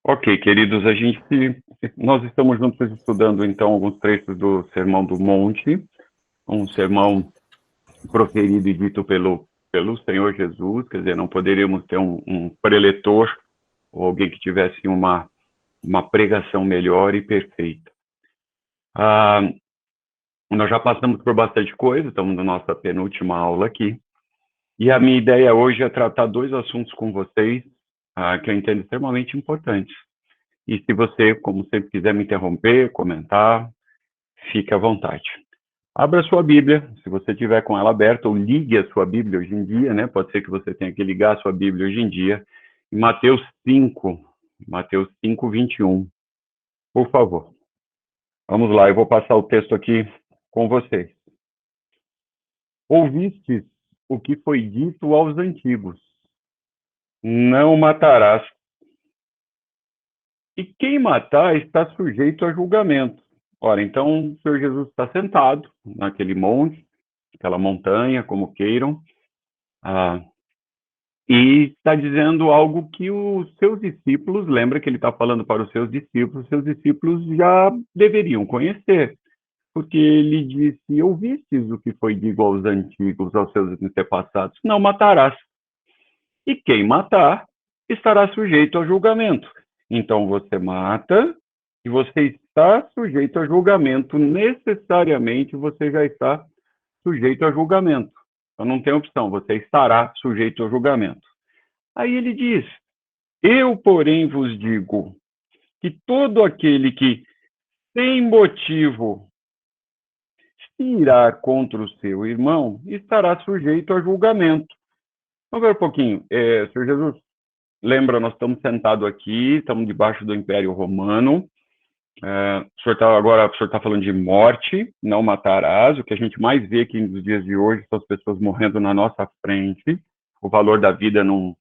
Ok, queridos, nós estamos juntos estudando então alguns trechos do Sermão do Monte, um sermão proferido e dito pelo Senhor Jesus, quer dizer, não poderíamos ter um preletor ou alguém que tivesse uma pregação melhor e perfeita. Nós já passamos por bastante coisa, estamos na nossa penúltima aula aqui, e a minha ideia hoje é tratar dois assuntos com vocês que eu entendo extremamente importantes. E se você, como sempre, quiser me interromper, comentar, fique à vontade. Abra sua Bíblia, se você tiver com ela aberta, ou ligue a sua Bíblia hoje em dia, né? Pode ser que você tenha que ligar a sua Bíblia hoje em dia. Em Mateus 5, 21. Por favor. Vamos lá, eu vou passar o texto aqui com vocês. Ouvistes o que foi dito aos antigos: não matarás. E quem matar está sujeito a julgamento. Ora, então o Senhor Jesus está sentado naquele monte, aquela montanha, como queiram, e está dizendo algo que os seus discípulos, lembra que ele está falando para os seus discípulos já deveriam conhecer, porque ele disse: ouvistes o que foi dito aos antigos, aos seus antepassados: não matarás. E quem matar estará sujeito a julgamento. Então você mata e você está sujeito a julgamento. Necessariamente você já está sujeito a julgamento. Então não tem opção, você estará sujeito a julgamento. Aí ele diz: eu, porém, vos digo que todo aquele que, sem motivo, se irar contra o seu irmão, estará sujeito a julgamento. Vamos ver um pouquinho. Senhor Jesus, lembra, nós estamos sentados aqui, estamos debaixo do Império Romano. O senhor está falando de morte, não matarás. O que a gente mais vê aqui nos dias de hoje são as pessoas morrendo na nossa frente. O valor da vida não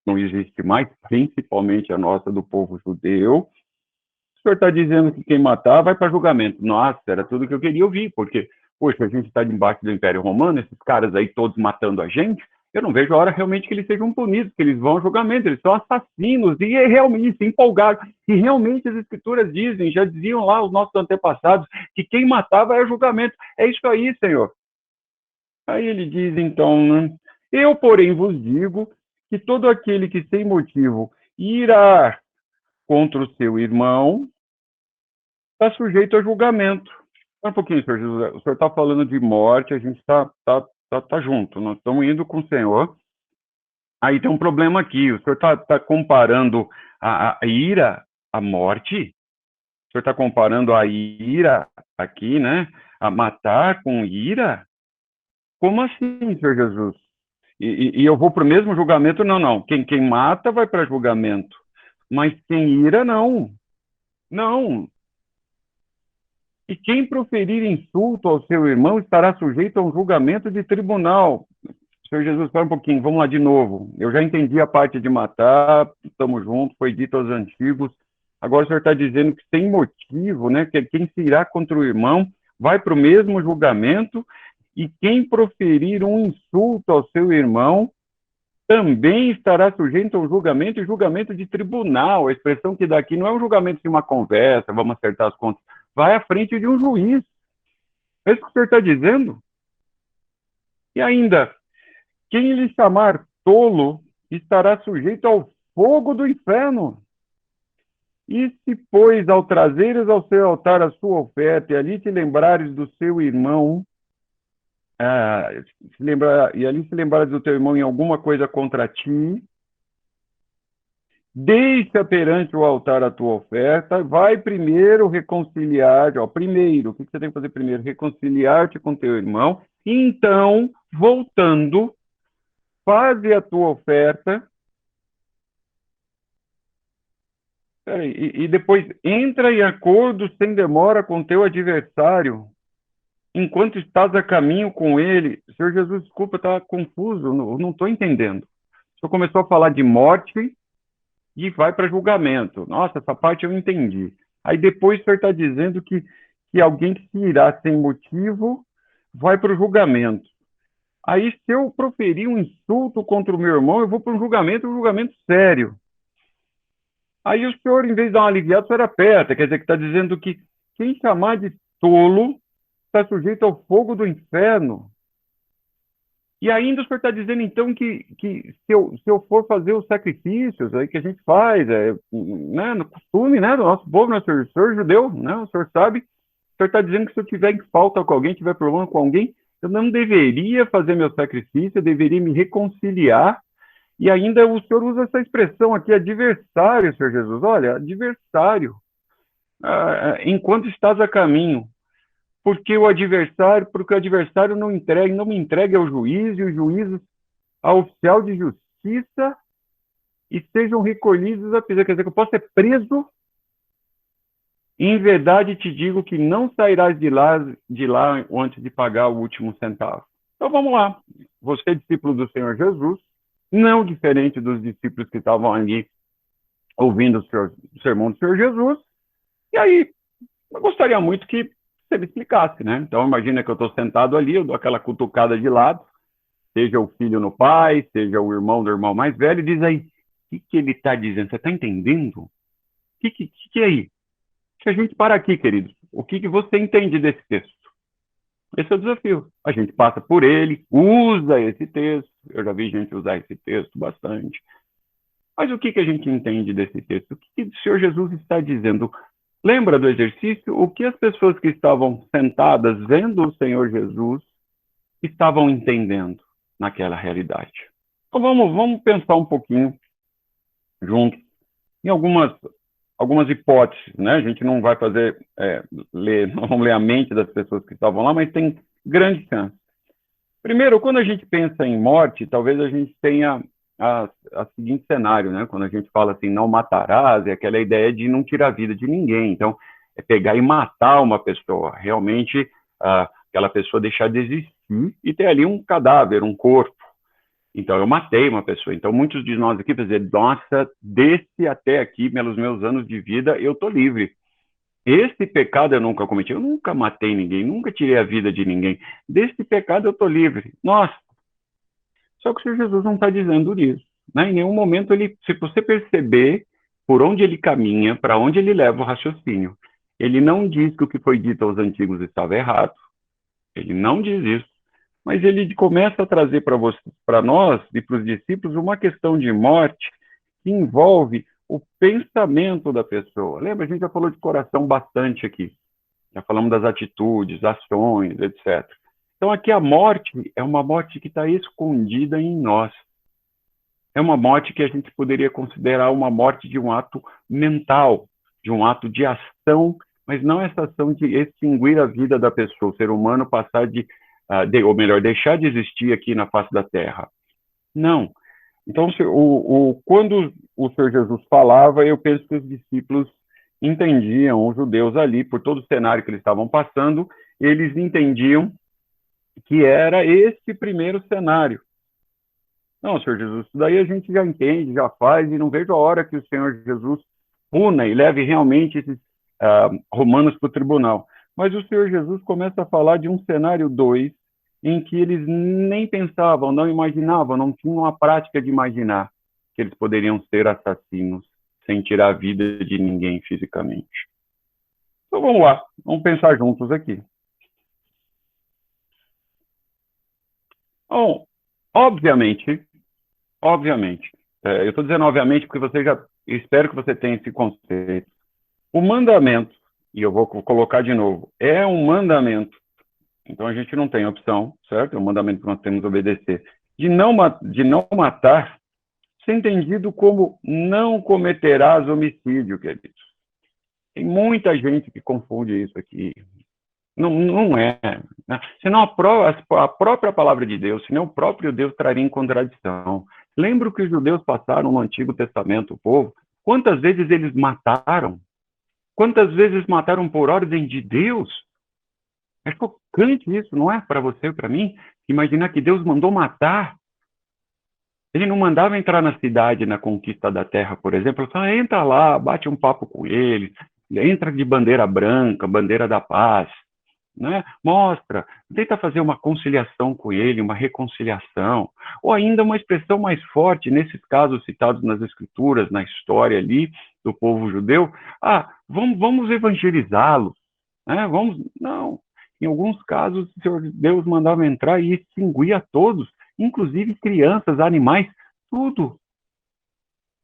existe mais, principalmente a nossa do povo judeu. O senhor está dizendo que quem matar vai para julgamento. Nossa, era tudo que eu queria ouvir, porque, poxa, a gente está debaixo do Império Romano, esses caras aí todos matando a gente. Eu não vejo a hora realmente que eles sejam punidos, que eles vão a julgamento, eles são assassinos, e realmente se empolgaram. E realmente as escrituras dizem, já diziam lá os nossos antepassados, que quem matava é julgamento. É isso aí, Senhor. Aí ele diz, então, né? Eu, porém, vos digo que todo aquele que sem motivo irá contra o seu irmão está sujeito a julgamento. Um pouquinho, Senhor Jesus, o senhor está falando de morte, a gente está junto, nós estamos indo com o Senhor. Aí tem um problema aqui, o senhor está comparando a ira à morte? O senhor está comparando a ira aqui, né? A matar com ira? Como assim, Senhor Jesus? E eu vou para o mesmo julgamento? Não. Quem mata vai para julgamento. Mas quem ira, não. Não. E quem proferir insulto ao seu irmão estará sujeito a um julgamento de tribunal. Senhor Jesus, espera um pouquinho, vamos lá de novo. Eu já entendi a parte de matar, estamos juntos, foi dito aos antigos. Agora o senhor está dizendo que sem motivo, né, que quem se irá contra o irmão vai para o mesmo julgamento, e quem proferir um insulto ao seu irmão também estará sujeito a um julgamento, e julgamento de tribunal. A expressão que dá aqui não é um julgamento de uma conversa, vamos acertar as contas, vai à frente de um juiz. É isso que o senhor está dizendo? E ainda, quem lhe chamar tolo estará sujeito ao fogo do inferno. E se, pois, ao trazeres ao seu altar a sua oferta, e ali te lembrares do seu irmão, e ali se lembrares do teu irmão em alguma coisa contra ti, deixa perante o altar a tua oferta, vai primeiro reconciliar, primeiro, o que você tem que fazer primeiro? Reconciliar-te com teu irmão, e então, voltando, faze a tua oferta, e depois entra em acordo sem demora com teu adversário, enquanto estás a caminho com ele. Senhor Jesus, desculpa, está confuso, não estou entendendo. O senhor começou a falar de morte e vai para julgamento. Nossa, essa parte eu entendi. Aí depois o senhor está dizendo que alguém que se irá sem motivo vai para o julgamento. Aí, se eu proferir um insulto contra o meu irmão, eu vou para um julgamento sério. Aí o senhor, em vez de dar uma aliviada, o senhor aperta, quer dizer que está dizendo que quem chamar de tolo está sujeito ao fogo do inferno. E ainda o senhor está dizendo, então, que se eu for fazer os sacrifícios aí que a gente faz, né, no costume, né, do nosso povo, né, o senhor judeu, né, o senhor sabe, o senhor está dizendo que se eu tiver em falta com alguém, tiver problema com alguém, eu não deveria fazer meu sacrifício, eu deveria me reconciliar. E ainda o senhor usa essa expressão aqui, adversário, senhor Jesus. Olha, adversário, enquanto estás a caminho. Porque o adversário não me entregue ao juiz, e o juiz ao oficial de justiça, e sejam recolhidos a prisão. Quer dizer, que eu posso ser preso, e em verdade te digo que não sairás de lá antes de pagar o último centavo. Então vamos lá. Você é discípulo do Senhor Jesus, não diferente dos discípulos que estavam ali ouvindo o sermão do Senhor Jesus, e aí eu gostaria muito que você me explicasse, né? Então imagina que eu estou sentado ali, eu dou aquela cutucada de lado, seja o filho no pai, seja o irmão do irmão mais velho, e diz aí, o que ele está dizendo? Você está entendendo? O que é aí? Que a gente para aqui, queridos. O que você entende desse texto? Esse é o desafio. A gente passa por ele, usa esse texto. Eu já vi gente usar esse texto bastante. Mas o que a gente entende desse texto? O que o Senhor Jesus está dizendo? Lembra do exercício? O que as pessoas que estavam sentadas vendo o Senhor Jesus estavam entendendo naquela realidade? Então vamos pensar um pouquinho juntos em algumas hipóteses, né? A gente não vai não vamos ler a mente das pessoas que estavam lá, mas tem grande chance. Primeiro, quando a gente pensa em morte, talvez a gente tenha a seguinte cenário, né? Quando a gente fala assim, não matarás, é aquela ideia de não tirar a vida de ninguém. Então, é pegar e matar uma pessoa, realmente aquela pessoa deixar de existir e ter ali um cadáver, um corpo. Então, eu matei uma pessoa. Então, muitos de nós aqui vão dizer, nossa, desse até aqui, pelos meus anos de vida, eu tô livre. Esse pecado eu nunca cometi. Eu nunca matei ninguém, nunca tirei a vida de ninguém. Desse pecado eu tô livre. Nossa! Só que o Senhor Jesus não está dizendo isso. Né? Em nenhum momento, se você perceber por onde ele caminha, para onde ele leva o raciocínio, ele não diz que o que foi dito aos antigos estava errado. Ele não diz isso. Mas ele começa a trazer para nós e para os discípulos uma questão de morte que envolve o pensamento da pessoa. Lembra? A gente já falou de coração bastante aqui. Já falamos das atitudes, ações, etc. Então aqui a morte é uma morte que está escondida em nós. É uma morte que a gente poderia considerar uma morte de um ato mental, de um ato de ação, mas não essa ação de extinguir a vida da pessoa, o ser humano passar ou melhor, deixar de existir aqui na face da Terra. Não. Então, quando o Senhor Jesus falava, eu penso que os discípulos entendiam, os judeus ali, por todo o cenário que eles estavam passando, eles entendiam que era esse primeiro cenário. Não, Senhor Jesus, isso daí a gente já entende, já faz, e não vejo a hora que o Senhor Jesus puna e leve realmente esses romanos para o tribunal. Mas o Senhor Jesus começa a falar de um cenário 2, em que eles nem pensavam, não imaginavam, não tinham a prática de imaginar que eles poderiam ser assassinos sem tirar a vida de ninguém fisicamente. Então vamos lá, vamos pensar juntos aqui. Bom, obviamente, eu estou dizendo obviamente porque espero que você tenha esse conceito. O mandamento, e eu vou colocar de novo, é um mandamento. Então a gente não tem opção, certo? É um mandamento que nós temos que obedecer. De não matar, ser entendido como não cometerás homicídio, queridos. Tem muita gente que confunde isso aqui. Não é. Né? Senão a própria palavra de Deus, senão o próprio Deus traria em contradição. Lembra o que os judeus passaram no Antigo Testamento, o povo? Quantas vezes eles mataram? Quantas vezes mataram por ordem de Deus? É chocante isso, não é? Para você e para mim, imaginar que Deus mandou matar. Ele não mandava entrar na cidade, na conquista da terra, por exemplo. Ele falava, entra lá, bate um papo com ele, entra de bandeira branca, bandeira da paz. Né? Mostra, tenta fazer uma conciliação com ele, uma reconciliação, ou ainda uma expressão mais forte, nesses casos citados nas escrituras, na história ali, do povo judeu, vamos evangelizá-los, né? Não. Em alguns casos, o Senhor Deus mandava entrar e extinguir a todos, inclusive crianças, animais, tudo.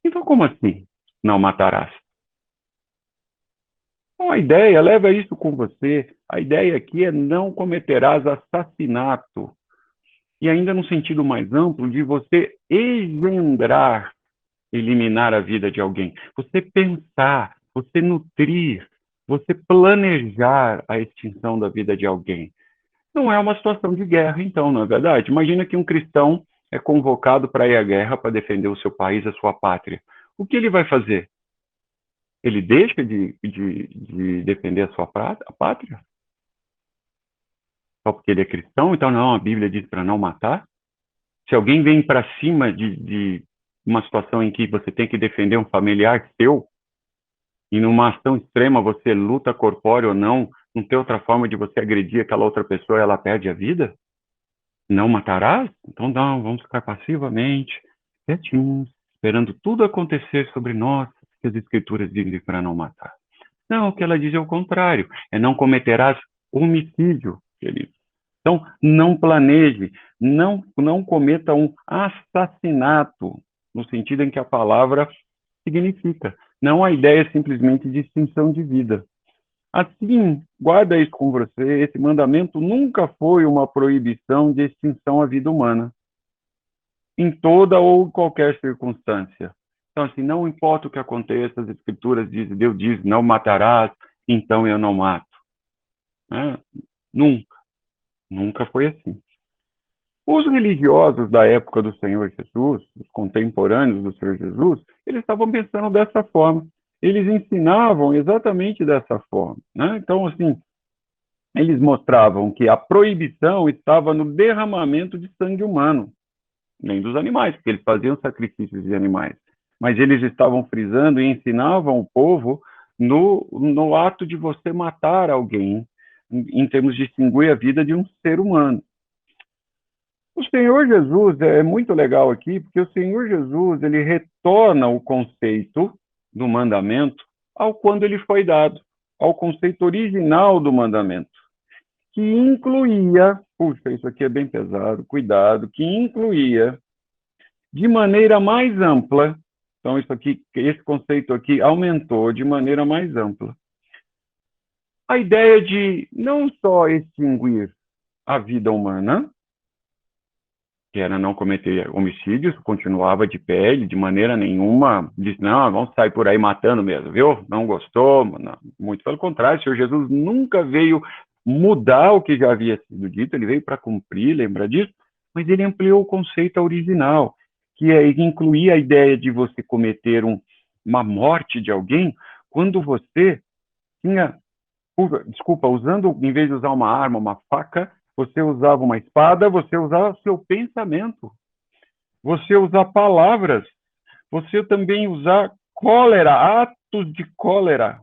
Então, como assim? Não matarás. Então, a ideia, leva isso com você. A ideia aqui é não cometerás assassinato. E ainda no sentido mais amplo, de você engendrar, eliminar a vida de alguém. Você pensar, você nutrir, você planejar a extinção da vida de alguém. Não é uma situação de guerra, então, não é verdade? Imagina que um cristão é convocado para ir à guerra para defender o seu país, a sua pátria. O que ele vai fazer? Ele deixa de defender a sua pátria? Só porque ele é cristão? Então, não, a Bíblia diz para não matar? Se alguém vem para cima de uma situação em que você tem que defender um familiar seu, e numa ação extrema você luta corpóreo ou não tem outra forma de você agredir aquela outra pessoa e ela perde a vida? Não matarás? Então não, vamos ficar passivamente, quietinhos, esperando tudo acontecer sobre nós, que as escrituras dizem para não matar. Não, o que ela diz é o contrário, é não cometerás homicídio, querido. Então, não planeje, não cometa um assassinato, no sentido em que a palavra significa. Não a ideia simplesmente de extinção de vida. Assim, guarda isso com você, esse mandamento nunca foi uma proibição de extinção à vida humana, em toda ou qualquer circunstância. Então, assim, não importa o que aconteça, as escrituras dizem, Deus diz, não matarás, então eu não mato. Né? Nunca, nunca foi assim. Os religiosos da época do Senhor Jesus, os contemporâneos do Senhor Jesus, eles estavam pensando dessa forma. Eles ensinavam exatamente dessa forma. Né? Então, assim, eles mostravam que a proibição estava no derramamento de sangue humano, nem dos animais, porque eles faziam sacrifícios de animais. Mas eles estavam frisando e ensinavam o povo no ato de você matar alguém, em termos de extinguir a vida de um ser humano. O Senhor Jesus é muito legal aqui, porque o Senhor Jesus ele retorna o conceito do mandamento ao quando ele foi dado, ao conceito original do mandamento, que incluía, puxa, isso aqui é bem pesado, cuidado, que incluía de maneira mais ampla, então isso aqui, esse conceito aqui aumentou de maneira mais ampla, a ideia de não só extinguir a vida humana, que era não cometer homicídios, continuava de pé, de maneira nenhuma disse, não, vamos sair por aí matando mesmo, viu? Não gostou? Não. Muito pelo contrário, o Senhor Jesus nunca veio mudar o que já havia sido dito, ele veio para cumprir, lembra disso? Mas ele ampliou o conceito original, que é incluir a ideia de você cometer uma morte de alguém quando você tinha, usando, em vez de usar uma arma, uma faca, você usava uma espada, você usava seu pensamento, você usar palavras, você também usar cólera, atos de cólera.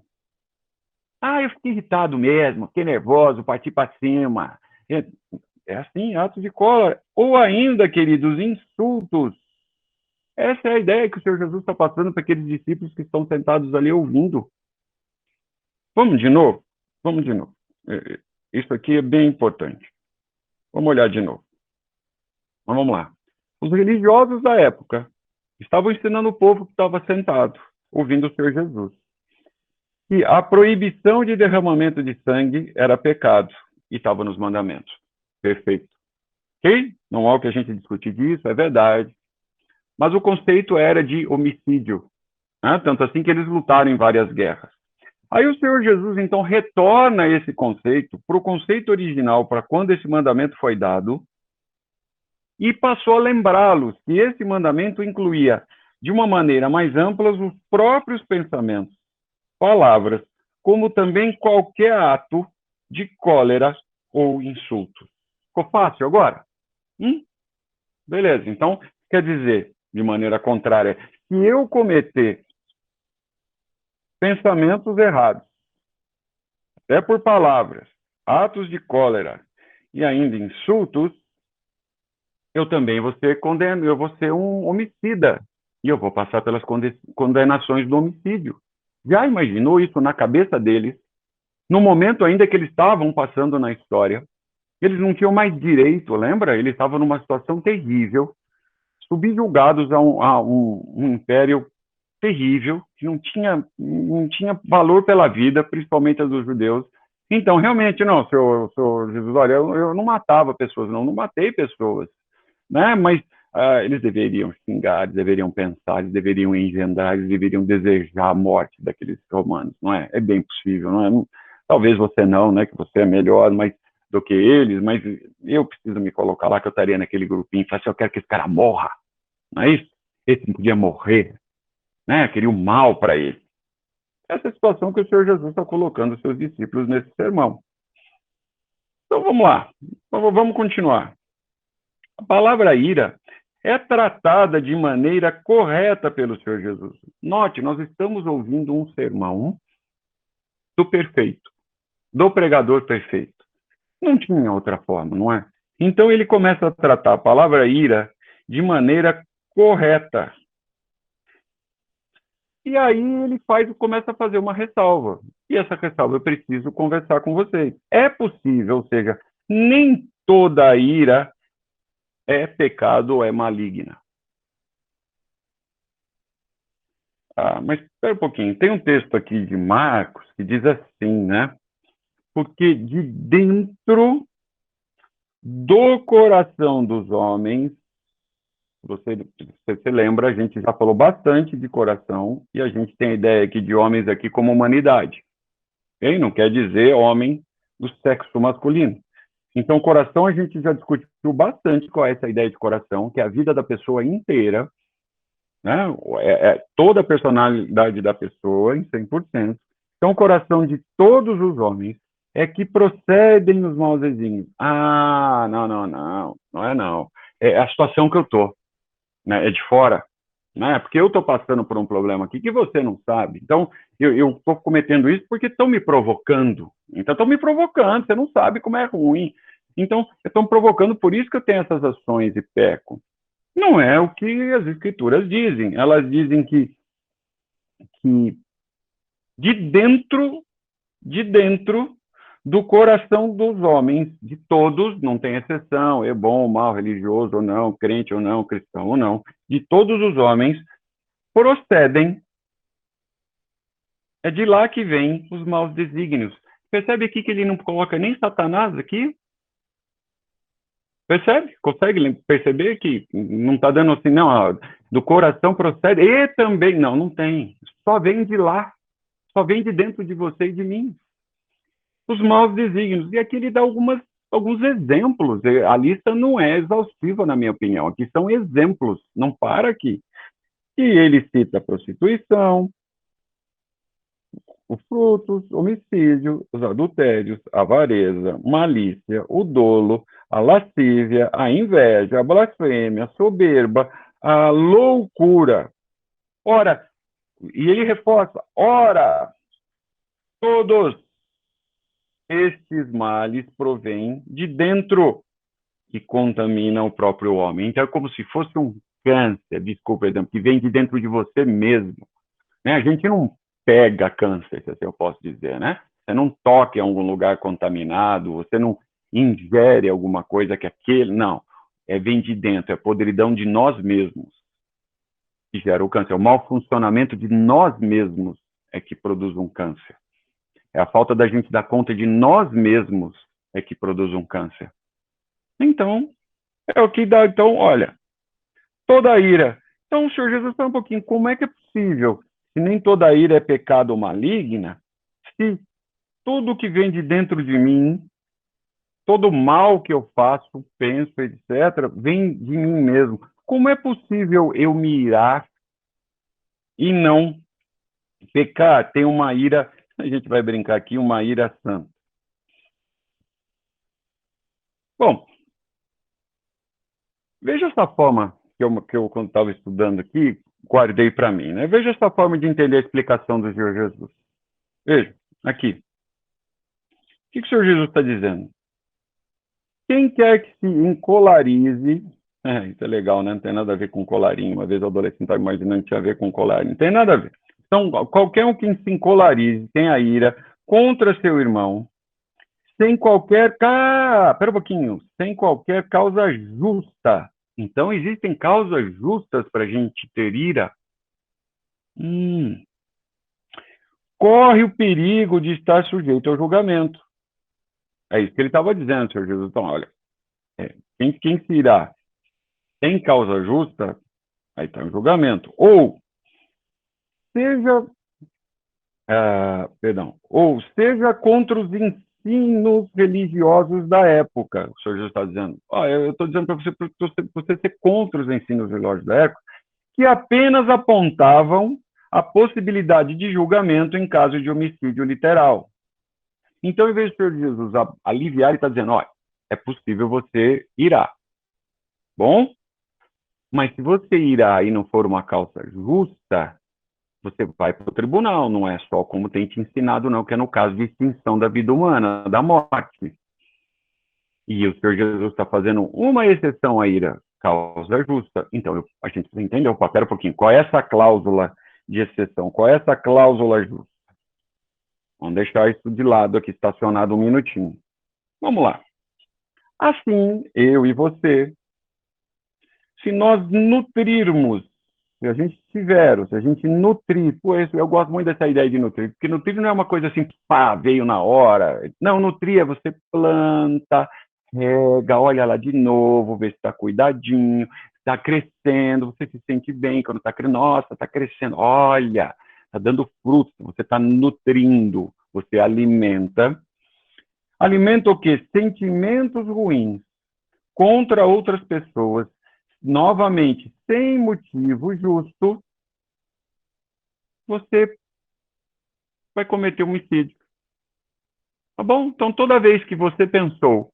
Eu fiquei irritado mesmo, fiquei nervoso, parti para cima. É assim, atos de cólera. Ou ainda, queridos, insultos. Essa é a ideia que o Senhor Jesus está passando para aqueles discípulos que estão sentados ali ouvindo. Vamos de novo? Vamos de novo. Isso aqui é bem importante. Vamos olhar de novo. Mas vamos lá. Os religiosos da época estavam ensinando o povo que estava sentado, ouvindo o Senhor Jesus, que a proibição de derramamento de sangue era pecado e estava nos mandamentos. Perfeito. Ok? Não há o que a gente discutir disso, é verdade. Mas o conceito era de homicídio. Né? Tanto assim que eles lutaram em várias guerras. Aí o Senhor Jesus, então, retorna esse conceito para o conceito original, para quando esse mandamento foi dado, e passou a lembrá-los que esse mandamento incluía, de uma maneira mais ampla, os próprios pensamentos, palavras, como também qualquer ato de cólera ou insulto. Ficou fácil agora? Beleza, então, quer dizer, de maneira contrária, se eu cometer pensamentos errados, até por palavras, atos de cólera e ainda insultos, eu também vou ser condenado, eu vou ser um homicida. E eu vou passar pelas condenações do homicídio. Já imaginou isso na cabeça deles, no momento ainda que eles estavam passando na história? Eles não tinham mais direito, lembra? Eles estavam numa situação terrível, subjugados a um império terrível, que não tinha valor pela vida, principalmente a dos judeus. Então, realmente, não, senhor Jesus, olha, eu não matava pessoas, não matei pessoas, né? Mas eles deveriam xingar, eles deveriam pensar, eles deveriam engendrar, eles deveriam desejar a morte daqueles romanos, não é? É bem possível, não é? Talvez você não, né? Que você é melhor, mas do que eles, mas eu preciso me colocar lá, que eu estaria naquele grupinho e falar assim, eu quero que esse cara morra, não é isso? Esse não podia morrer, né? Queria o mal para ele. Essa é a situação que o Senhor Jesus está colocando os seus discípulos nesse sermão. Então vamos lá, vamos continuar. A palavra ira é tratada de maneira correta pelo Senhor Jesus. Note, nós estamos ouvindo um sermão do perfeito, do pregador perfeito. Não tinha outra forma, não é? Então ele começa a tratar a palavra ira de maneira correta. E aí ele começa a fazer uma ressalva. E essa ressalva eu preciso conversar com vocês. É possível, ou seja, nem toda ira é pecado ou é maligna. Mas espera um pouquinho. Tem um texto aqui de Marcos que diz assim, né? Porque de dentro do coração dos homens, você lembra, a gente já falou bastante de coração e a gente tem a ideia aqui de homens aqui como humanidade. Okay? Não quer dizer homem do sexo masculino. Então, coração a gente já discutiu bastante qual é essa ideia de coração, que é a vida da pessoa inteira, né? Toda a personalidade da pessoa em 100%. Então, o coração de todos os homens é que procedem os maus desígnios. Não é não. É a situação que eu estou, né? É de fora, né? Porque eu estou passando por um problema aqui que você não sabe. Então, eu estou cometendo isso porque estão me provocando. Então, estão me provocando, você não sabe como é ruim. Então, estão me provocando, por isso que eu tenho essas ações e peco. Não é o que as escrituras dizem. Elas dizem que de dentro do coração dos homens, de todos, não tem exceção, é bom ou mal, religioso ou não, crente ou não, cristão ou não, de todos os homens, procedem, é de lá que vêm os maus desígnios. Percebe aqui que ele não coloca nem Satanás aqui? Percebe? Consegue perceber que não está dando assim, não, do coração procede, e também, não tem, só vem de lá, só vem de dentro de você e de mim. Os maus desígnios. E aqui ele dá alguns exemplos. A lista não é exaustiva, na minha opinião. Aqui são exemplos, não para aqui. E ele cita a prostituição, os frutos, homicídio, os adultérios, a avareza, malícia, o dolo, a lascívia, a inveja, a blasfêmia, a soberba, a loucura. Ora, e ele reforça, ora, todos estes males provêm de dentro que contamina o próprio homem. Então é como se fosse um câncer, desculpa, que vem de dentro de você mesmo. Né? A gente não pega câncer, se assim eu posso dizer, né? Você não toca em algum lugar contaminado, você não ingere alguma coisa que aquele... Não, vem de dentro, é a podridão de nós mesmos que gera o câncer. O mau funcionamento de nós mesmos é que produz um câncer. É a falta da gente dar conta de nós mesmos é que produz um câncer. Então, é o que dá. Então, olha, toda a ira. Então, o Senhor Jesus fala um pouquinho, como é que é possível, se nem toda a ira é pecado ou maligna, se tudo que vem de dentro de mim, todo o mal que eu faço, penso, etc., vem de mim mesmo. Como é possível eu me irar e não pecar? Tem uma ira, a gente vai brincar aqui, uma ira santa. Bom, veja essa forma que eu quando estava estudando aqui, guardei para mim, né? Veja essa forma de entender a explicação do Senhor Jesus. Veja, aqui. O que o Senhor Jesus está dizendo? Quem quer que se encolarize, isso é legal, né? Não tem nada a ver com colarinho. Uma vez o adolescente estava imaginando que tinha a ver com colarinho. Não tem nada a ver. Então, qualquer um que se encolarize, tenha ira contra seu irmão, sem qualquer... Pera um pouquinho. Sem qualquer causa justa. Então, existem causas justas para a gente ter ira? Corre o perigo de estar sujeito ao julgamento. É isso que ele estava dizendo, Senhor Jesus. Então, olha, quem se irá sem causa justa, aí está o julgamento. Ou seja, ou seja contra os ensinos religiosos da época. O Senhor Jesus está dizendo. Eu estou dizendo para você ser contra os ensinos religiosos da época, que apenas apontavam a possibilidade de julgamento em caso de homicídio literal. Então, em vez de Senhor Jesus aliviar, ele está dizendo, olha, é possível você irá. Bom? Mas se você irá e não for uma causa justa, você vai para o tribunal, não é só como tem te ensinado, não, que é no caso de extinção da vida humana, da morte. E o Senhor Jesus está fazendo uma exceção à ira, causa justa. Então, a gente precisa entender, pera um pouquinho, qual é essa cláusula de exceção? Qual é essa cláusula justa? Vamos deixar isso de lado aqui, estacionado um minutinho. Vamos lá. Assim, eu e você, se nós nutrirmos, se a gente nutrir, eu gosto muito dessa ideia de nutrir, porque nutrir não é uma coisa assim, pá, veio na hora. Não, nutrir é você planta, rega, olha lá de novo, vê se está cuidadinho, está crescendo, você se sente bem quando está crescendo, nossa, está crescendo, olha, está dando fruto, você está nutrindo, você alimenta. Alimenta o quê? Sentimentos ruins contra outras pessoas, novamente, sem motivo justo, você vai cometer homicídio. Tá bom? Então, toda vez que você pensou,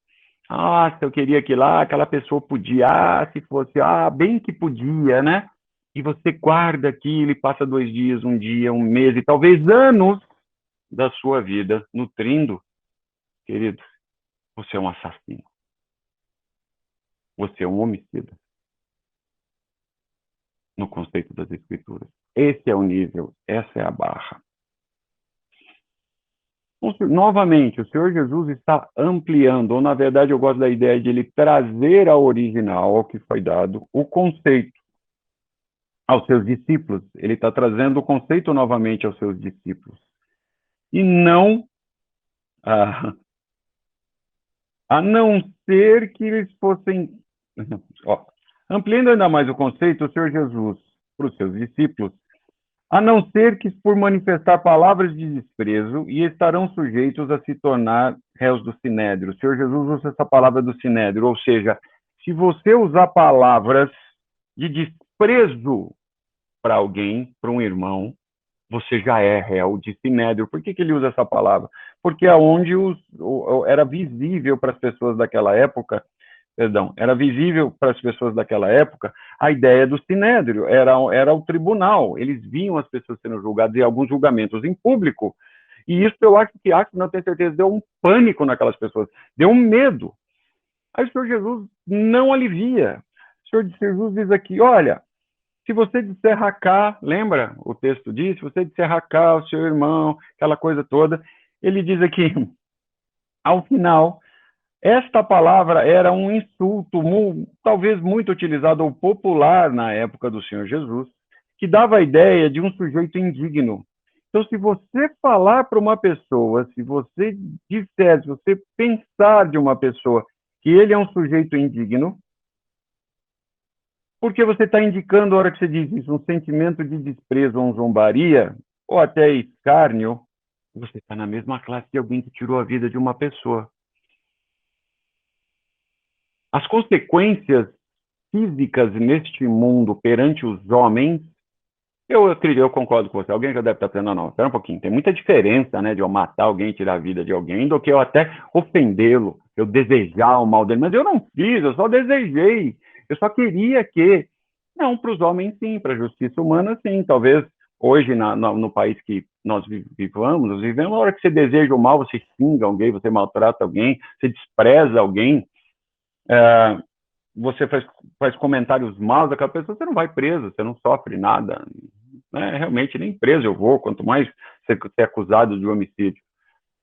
se eu queria que lá aquela pessoa podia, se fosse, bem que podia, né? E você guarda aquilo e passa 2 dias, um dia, um mês e talvez anos da sua vida nutrindo, querido, você é um assassino. Você é um homicida. No conceito das escrituras. Esse é o nível, essa é a barra. Novamente, o Senhor Jesus está ampliando, ou na verdade eu gosto da ideia de ele trazer ao original, ao que foi dado, o conceito aos seus discípulos. Ele está trazendo o conceito novamente aos seus discípulos. E não, a não ser que eles fossem... ampliando ainda mais o conceito, o Senhor Jesus, para os seus discípulos, a não ser que por manifestar palavras de desprezo e estarão sujeitos a se tornar réus do sinédrio. O Senhor Jesus usa essa palavra do sinédrio, ou seja, se você usar palavras de desprezo para alguém, para um irmão, você já é réu de sinédrio. Por que ele usa essa palavra? Porque é onde era visível para as pessoas daquela época, era visível para as pessoas daquela época a ideia do sinédrio, era o tribunal, eles viam as pessoas sendo julgadas e alguns julgamentos em público, e isso eu acho que, não tenho certeza, deu um pânico naquelas pessoas, deu um medo. Aí o Senhor Jesus não alivia. O Senhor Jesus diz aqui, olha, se você disser racá, lembra o texto diz, se você disser racá ao seu irmão, aquela coisa toda, ele diz aqui, ao final, esta palavra era um insulto, talvez muito utilizado ou popular na época do Senhor Jesus, que dava a ideia de um sujeito indigno. Então, se você falar para uma pessoa, se você disser, se você pensar de uma pessoa que ele é um sujeito indigno, porque você está indicando, a hora que você diz isso, um sentimento de desprezo ou zombaria, ou até escárnio, você está na mesma classe de alguém que tirou a vida de uma pessoa. As consequências físicas neste mundo perante os homens, eu concordo com você. Alguém já deve estar pensando, não, espera um pouquinho, tem muita diferença, né, de eu matar alguém e tirar a vida de alguém, do que eu até ofendê-lo, eu desejar o mal dele. Mas eu não fiz, eu só desejei, eu só queria que... Não, para os homens sim, para a justiça humana sim, talvez hoje no país que nós vivemos, na hora que você deseja o mal, você xinga alguém, você maltrata alguém, você despreza alguém, você faz comentários maus daquela pessoa, você não vai preso, você não sofre nada. né? Realmente nem preso eu vou, quanto mais ser acusado de homicídio.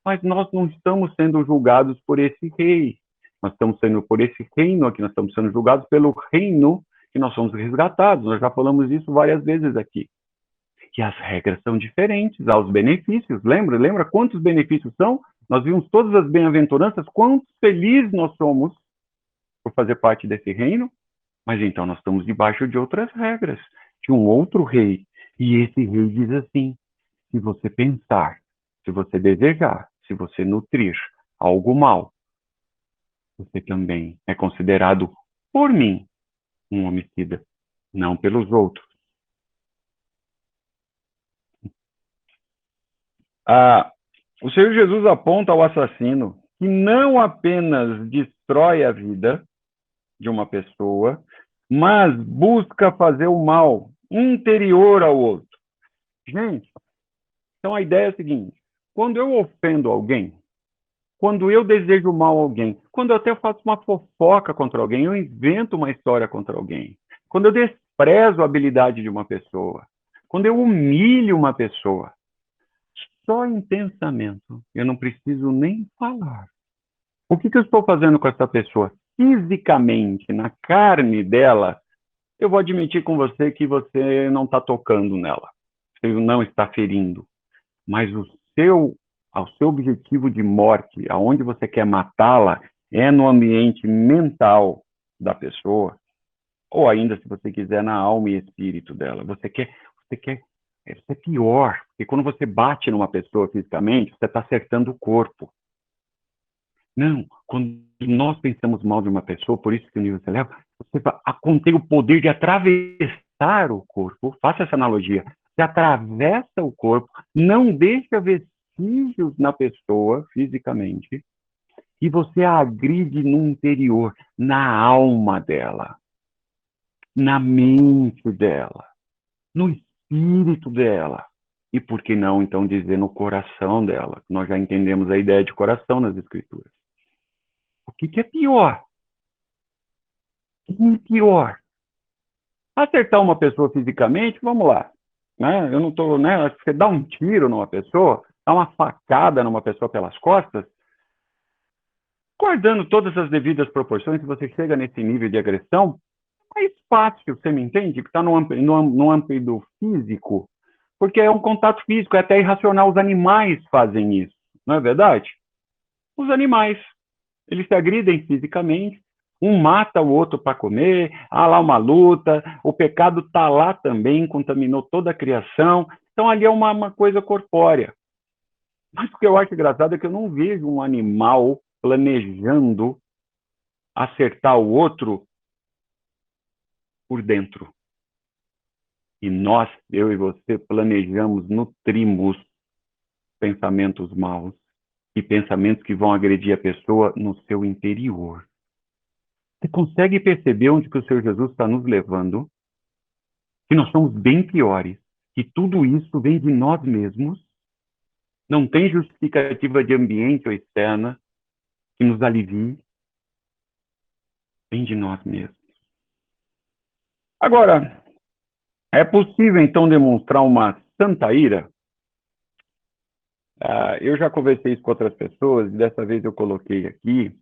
Mas nós não estamos sendo julgados por esse rei. Nós estamos sendo por esse reino aqui, nós estamos sendo julgados pelo reino que nós somos resgatados. Nós já falamos isso várias vezes aqui. E as regras são diferentes, há os benefícios. Lembra quantos benefícios são? Nós vimos todas as bem-aventuranças, quantos felizes nós somos por fazer parte desse reino, mas então nós estamos debaixo de outras regras, de um outro rei. E esse rei diz assim: se você pensar, se você desejar, se você nutrir algo mal, você também é considerado, por mim, um homicida, não pelos outros. O Senhor Jesus aponta ao assassino que não apenas destrói a vida de uma pessoa, mas busca fazer o mal interior ao outro. Gente, então a ideia é a seguinte: quando eu ofendo alguém, quando eu desejo mal a alguém, quando eu até faço uma fofoca contra alguém, eu invento uma história contra alguém, quando eu desprezo a habilidade de uma pessoa, quando eu humilho uma pessoa, só em pensamento, eu não preciso nem falar. O que eu estou fazendo com essa pessoa? Fisicamente, na carne dela, eu vou admitir com você que você não está tocando nela, você não está ferindo, mas o seu objetivo de morte, aonde você quer matá-la, é no ambiente mental da pessoa, ou ainda, se você quiser, na alma e espírito dela. Você é pior, porque quando você bate numa pessoa fisicamente, você está acertando o corpo. Não, quando nós pensamos mal de uma pessoa, por isso que o nível se eleva, você contém o poder de atravessar o corpo. Faça essa analogia. Você atravessa o corpo, não deixa vestígios na pessoa fisicamente, e você a agride no interior, na alma dela, na mente dela, no espírito dela. E por que não, então, dizer no coração dela? Nós já entendemos a ideia de coração nas Escrituras. O que é pior? O que é pior? Acertar uma pessoa fisicamente, vamos lá. Né? Eu não estou, né? Você dá um tiro numa pessoa, dá uma facada numa pessoa pelas costas, guardando todas as devidas proporções, se você chega nesse nível de agressão, é mais fácil, você me entende? Que está no âmbito físico, porque é um contato físico, é até irracional. Os animais fazem isso, não é verdade? Os animais, eles se agridem fisicamente, um mata o outro para comer, há lá uma luta, o pecado está lá também, contaminou toda a criação, então ali é uma coisa corpórea. Mas o que eu acho engraçado é que eu não vejo um animal planejando acertar o outro por dentro. E nós, eu e você, planejamos, nutrimos pensamentos maus e pensamentos que vão agredir a pessoa no seu interior. Você consegue perceber onde que o Senhor Jesus está nos levando? Que nós somos bem piores, que tudo isso vem de nós mesmos, não tem justificativa de ambiente ou externa que nos alivie, vem de nós mesmos. Agora, é possível então demonstrar uma santa ira? Eu já conversei isso com outras pessoas, e dessa vez eu coloquei aqui,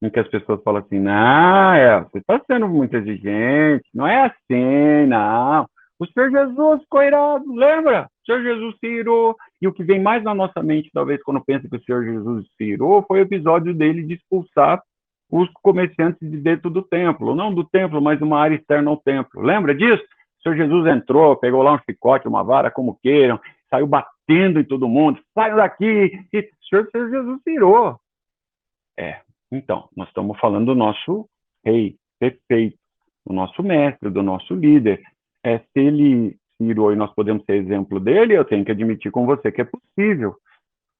em que as pessoas falam assim: não, você está sendo muito exigente, não é assim, não. O Senhor Jesus ficou irado, lembra? O Senhor Jesus se irou. E o que vem mais na nossa mente, talvez, quando pensa que o Senhor Jesus se irou, foi o episódio dele de expulsar os comerciantes de dentro do templo. Não do templo, mas uma área externa ao templo. Lembra disso? O Senhor Jesus entrou, pegou lá um chicote, uma vara, como queiram, saiu batendo em todo mundo. Saiam daqui! E o Senhor Jesus se irou. Então, nós estamos falando do nosso rei perfeito, do nosso mestre, do nosso líder. Se ele se irou e nós podemos ser exemplo dele, eu tenho que admitir com você que é possível.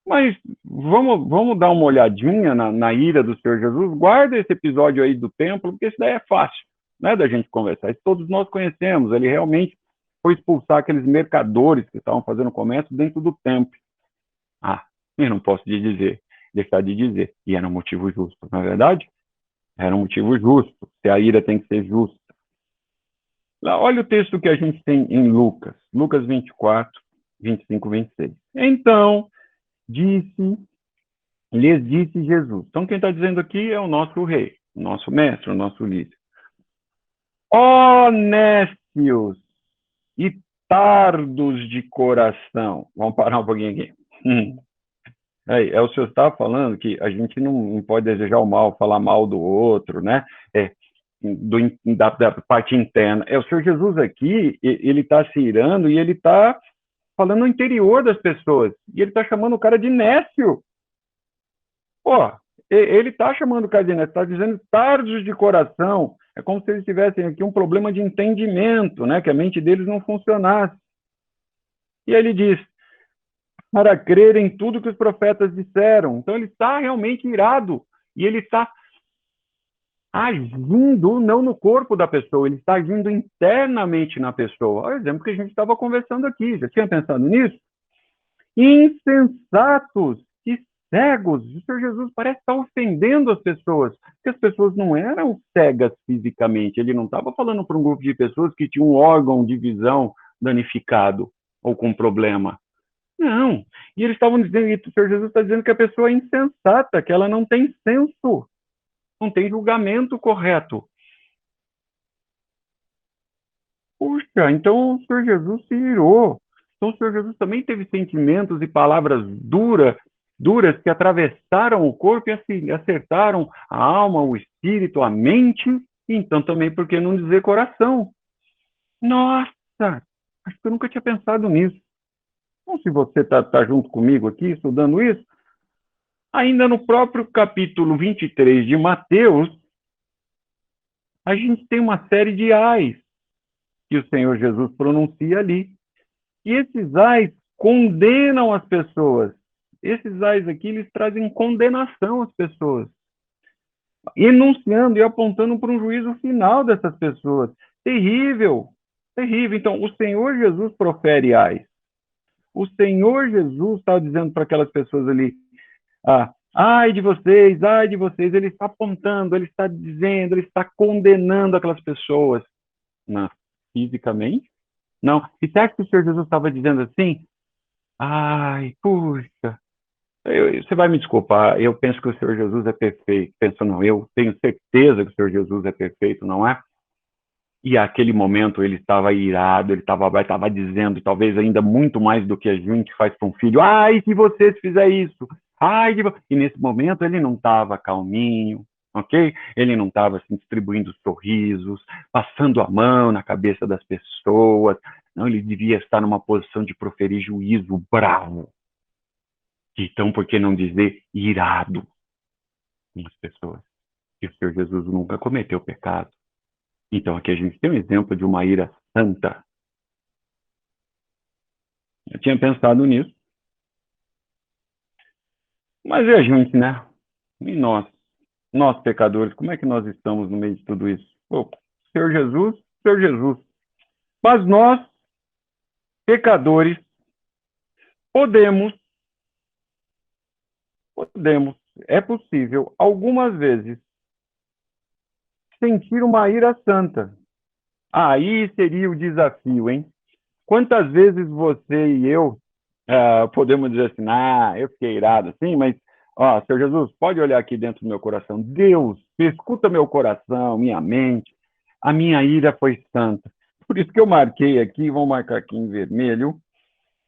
Mas vamos dar uma olhadinha na ira do Senhor Jesus. Guarda esse episódio aí do templo, porque isso daí é fácil, né, da gente conversar. Isso todos nós conhecemos. Ele realmente foi expulsar aqueles mercadores que estavam fazendo comércio dentro do templo. Eu não posso deixar de dizer. E era um motivo justo, não é verdade? Era um motivo justo. Se a ira tem que ser justa. Olha o texto que a gente tem em Lucas, Lucas 24, 25, 26. Então, disse, lhes disse Jesus. Então, quem está dizendo aqui é o nosso rei, o nosso mestre, o nosso líder. Ó nécios e tardos de coração. Vamos parar um pouquinho aqui. O senhor estava falando que a gente não pode desejar o mal, falar mal do outro, né? Da parte interna. O Senhor Jesus aqui, ele está se irando e ele está falando no interior das pessoas. E ele está chamando o cara de nécio. Pô, ele está chamando o cara de nécio, está dizendo tardos de coração. É como se eles tivessem aqui um problema de entendimento, né? Que a mente deles não funcionasse. E ele diz, para crer em tudo que os profetas disseram. Então ele está realmente irado. E ele está agindo não no corpo da pessoa, ele está agindo internamente na pessoa. Olha o exemplo que a gente estava conversando aqui. Já tinha pensado nisso? Insensatos e cegos. O Senhor Jesus parece estar ofendendo as pessoas, porque as pessoas não eram cegas fisicamente. Ele não estava falando para um grupo de pessoas que tinha um órgão de visão danificado ou com problema. Não. E eles estavam dizendo, e o Senhor Jesus está dizendo que a pessoa é insensata, que ela não tem senso, não tem julgamento correto. Puxa, então o Senhor Jesus se irou. Então o Senhor Jesus também teve sentimentos e palavras duras que atravessaram o corpo e acertaram a alma, o espírito, a mente, então também, por que não dizer coração? Nossa, acho que eu nunca tinha pensado nisso. Então, se você está junto comigo aqui, estudando isso, ainda no próprio capítulo 23 de Mateus, a gente tem uma série de ais que o Senhor Jesus pronuncia ali. E esses ais condenam as pessoas. Esses ais aqui, eles trazem condenação às pessoas, enunciando e apontando para um juízo final dessas pessoas. Terrível, terrível. Então, o Senhor Jesus profere ais. O Senhor Jesus está dizendo para aquelas pessoas ali, ai de vocês, ele está apontando, ele está dizendo, ele está condenando aquelas pessoas. Não, fisicamente? Não. E você acha que o Senhor Jesus estava dizendo assim? Ai, puxa, você vai me desculpar, eu penso que o Senhor Jesus é perfeito. Penso não, eu tenho certeza que o Senhor Jesus é perfeito, não é? E aquele momento ele estava irado, ele estava dizendo, talvez ainda muito mais do que a gente faz para um filho, ai, se você fizer isso, ai, e nesse momento ele não estava calminho, ok? Ele não estava assim, distribuindo sorrisos, passando a mão na cabeça das pessoas, não, ele devia estar numa posição de proferir juízo bravo. Então, por que não dizer irado com as pessoas? Que o Senhor Jesus nunca cometeu pecado. Então, aqui a gente tem um exemplo de uma ira santa. Eu tinha pensado nisso. Mas e a gente, né? E nós pecadores, como é que nós estamos no meio de tudo isso? Pô, Senhor Jesus. Mas nós, pecadores, podemos, é possível, algumas vezes, sentir uma ira santa. Aí seria o desafio, hein? Quantas vezes você e eu podemos dizer assim, eu fiquei irado assim, mas, Senhor Jesus, pode olhar aqui dentro do meu coração. Deus, escuta meu coração, minha mente. A minha ira foi santa. Por isso que eu marquei aqui, vou marcar aqui em vermelho,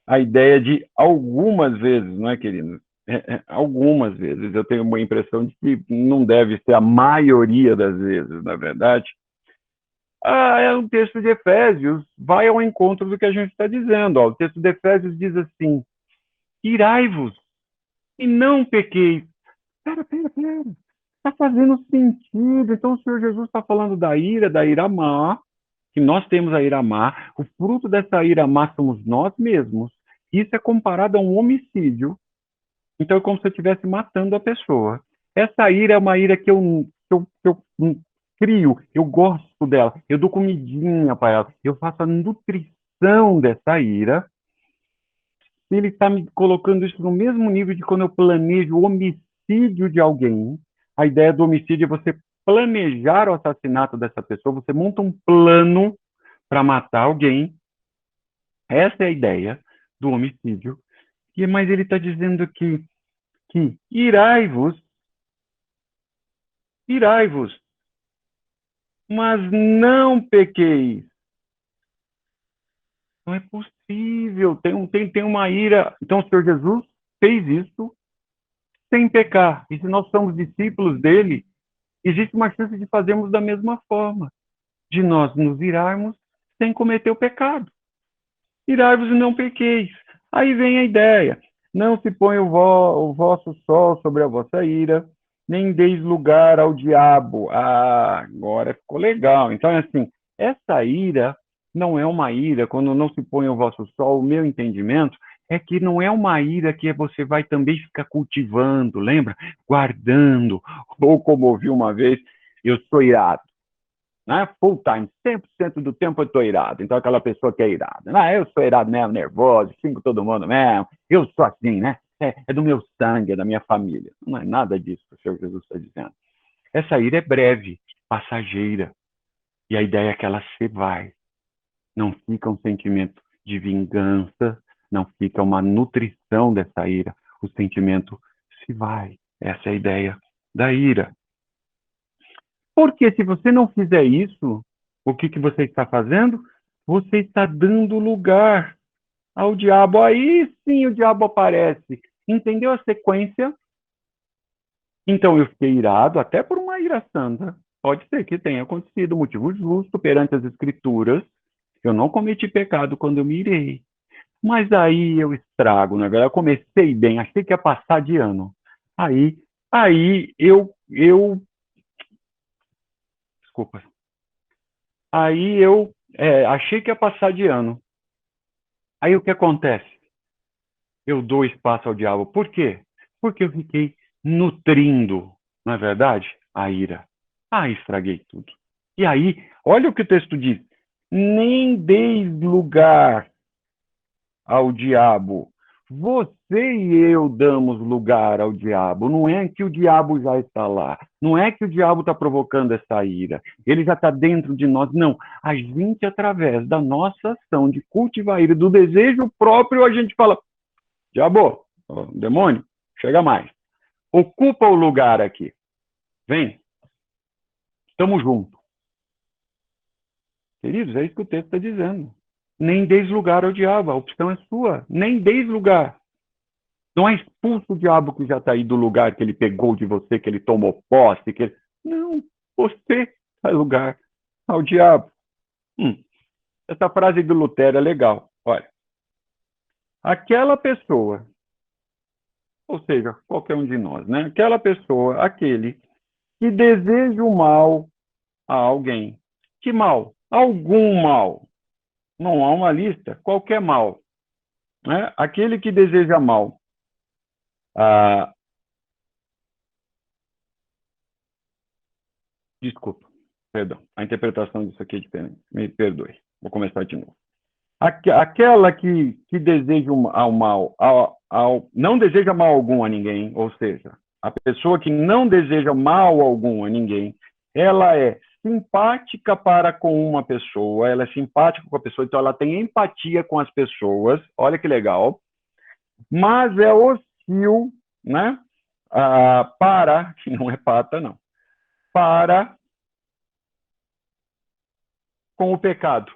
a ideia de algumas vezes, não é, querido? Algumas vezes. Eu tenho uma impressão de que não deve ser a maioria das vezes, na verdade. É um texto de Efésios, vai ao encontro do que a gente está dizendo. O texto de Efésios diz assim, irai-vos e não pequeis. Pera. Está fazendo sentido. Então o Senhor Jesus está falando da ira má, que nós temos a ira má. O fruto dessa ira má somos nós mesmos. Isso é comparado a um homicídio. Então é como se eu estivesse matando a pessoa. Essa ira é uma ira que eu crio, eu gosto dela, eu dou comidinha para ela, eu faço a nutrição dessa ira. Ele está me colocando isso no mesmo nível de quando eu planejo o homicídio de alguém. A ideia do homicídio é você planejar o assassinato dessa pessoa, você monta um plano para matar alguém. Essa é a ideia do homicídio. Mas ele está dizendo que irai-vos, mas não pequeis. Não é possível. Tem uma ira. Então, o Senhor Jesus fez isso sem pecar. E se nós somos discípulos dele, existe uma chance de fazermos da mesma forma, de nós nos irarmos sem cometer o pecado. Irai-vos e não pequeis. Aí vem a ideia. Não se põe o vosso sol sobre a vossa ira, nem deis lugar ao diabo. Ah, agora ficou legal. Então, é assim, essa ira não é uma ira, quando não se põe o vosso sol, o meu entendimento é que não é uma ira que você vai também ficar cultivando, lembra? Guardando. Ou como ouvi uma vez, eu sou irado. Né? Full time, 100% do tempo eu estou irado. Então, aquela pessoa que é irada. Eu sou irado mesmo, nervoso, xingo todo mundo mesmo. Eu sou assim, né? É do meu sangue, é da minha família. Não é nada disso que o Senhor Jesus está dizendo. Essa ira é breve, passageira. E a ideia é que ela se vai. Não fica um sentimento de vingança, não fica uma nutrição dessa ira. O sentimento se vai. Essa é a ideia da ira. Porque se você não fizer isso, o que você está fazendo? Você está dando lugar ao diabo. Aí sim o diabo aparece. Entendeu a sequência? Então eu fiquei irado, até por uma ira santa. Pode ser que tenha acontecido motivo justo perante as escrituras. Eu não cometi pecado quando eu me irei. Mas aí eu estrago, na verdade. Eu comecei bem, achei que ia passar de ano. Aí eu desculpa. Aí eu achei que ia passar de ano. Aí o que acontece? Eu dou espaço ao diabo. Por quê? Porque eu fiquei nutrindo, não é verdade? A ira. Estraguei tudo. E aí, olha o que o texto diz. Nem deis lugar ao diabo. Você e eu damos lugar ao diabo. Não é que o diabo já está lá. Não é que o diabo está provocando essa ira. Ele já está dentro de nós. Não. A gente, através da nossa ação de cultivar a ira, do desejo próprio, a gente fala, diabo, demônio, chega mais. Ocupa o lugar aqui. Vem. Estamos juntos. Queridos, é isso que o texto está dizendo. Nem deis lugar ao diabo. A opção é sua. Nem deis lugar. Não é expulso o diabo que já está aí do lugar que ele pegou de você, que ele tomou posse. Não, você dá lugar ao diabo. Essa frase do Lutero é legal. Olha, aquela pessoa, ou seja, qualquer um de nós, né? Aquela pessoa, aquele que deseja o mal a alguém. Que mal? Algum mal. Não há uma lista, qualquer mal. Né? Aquele que deseja mal. Desculpa, perdão. A interpretação disso aqui é diferente. Me perdoe. Vou começar de novo. Aquela que deseja ao mal, não deseja mal algum a ninguém, ou seja, a pessoa que não deseja mal algum a ninguém, ela é simpática para com uma pessoa, ela é simpática com a pessoa, então ela tem empatia com as pessoas, olha que legal, mas é hostil, né? Que não é pata, não, para com o pecado,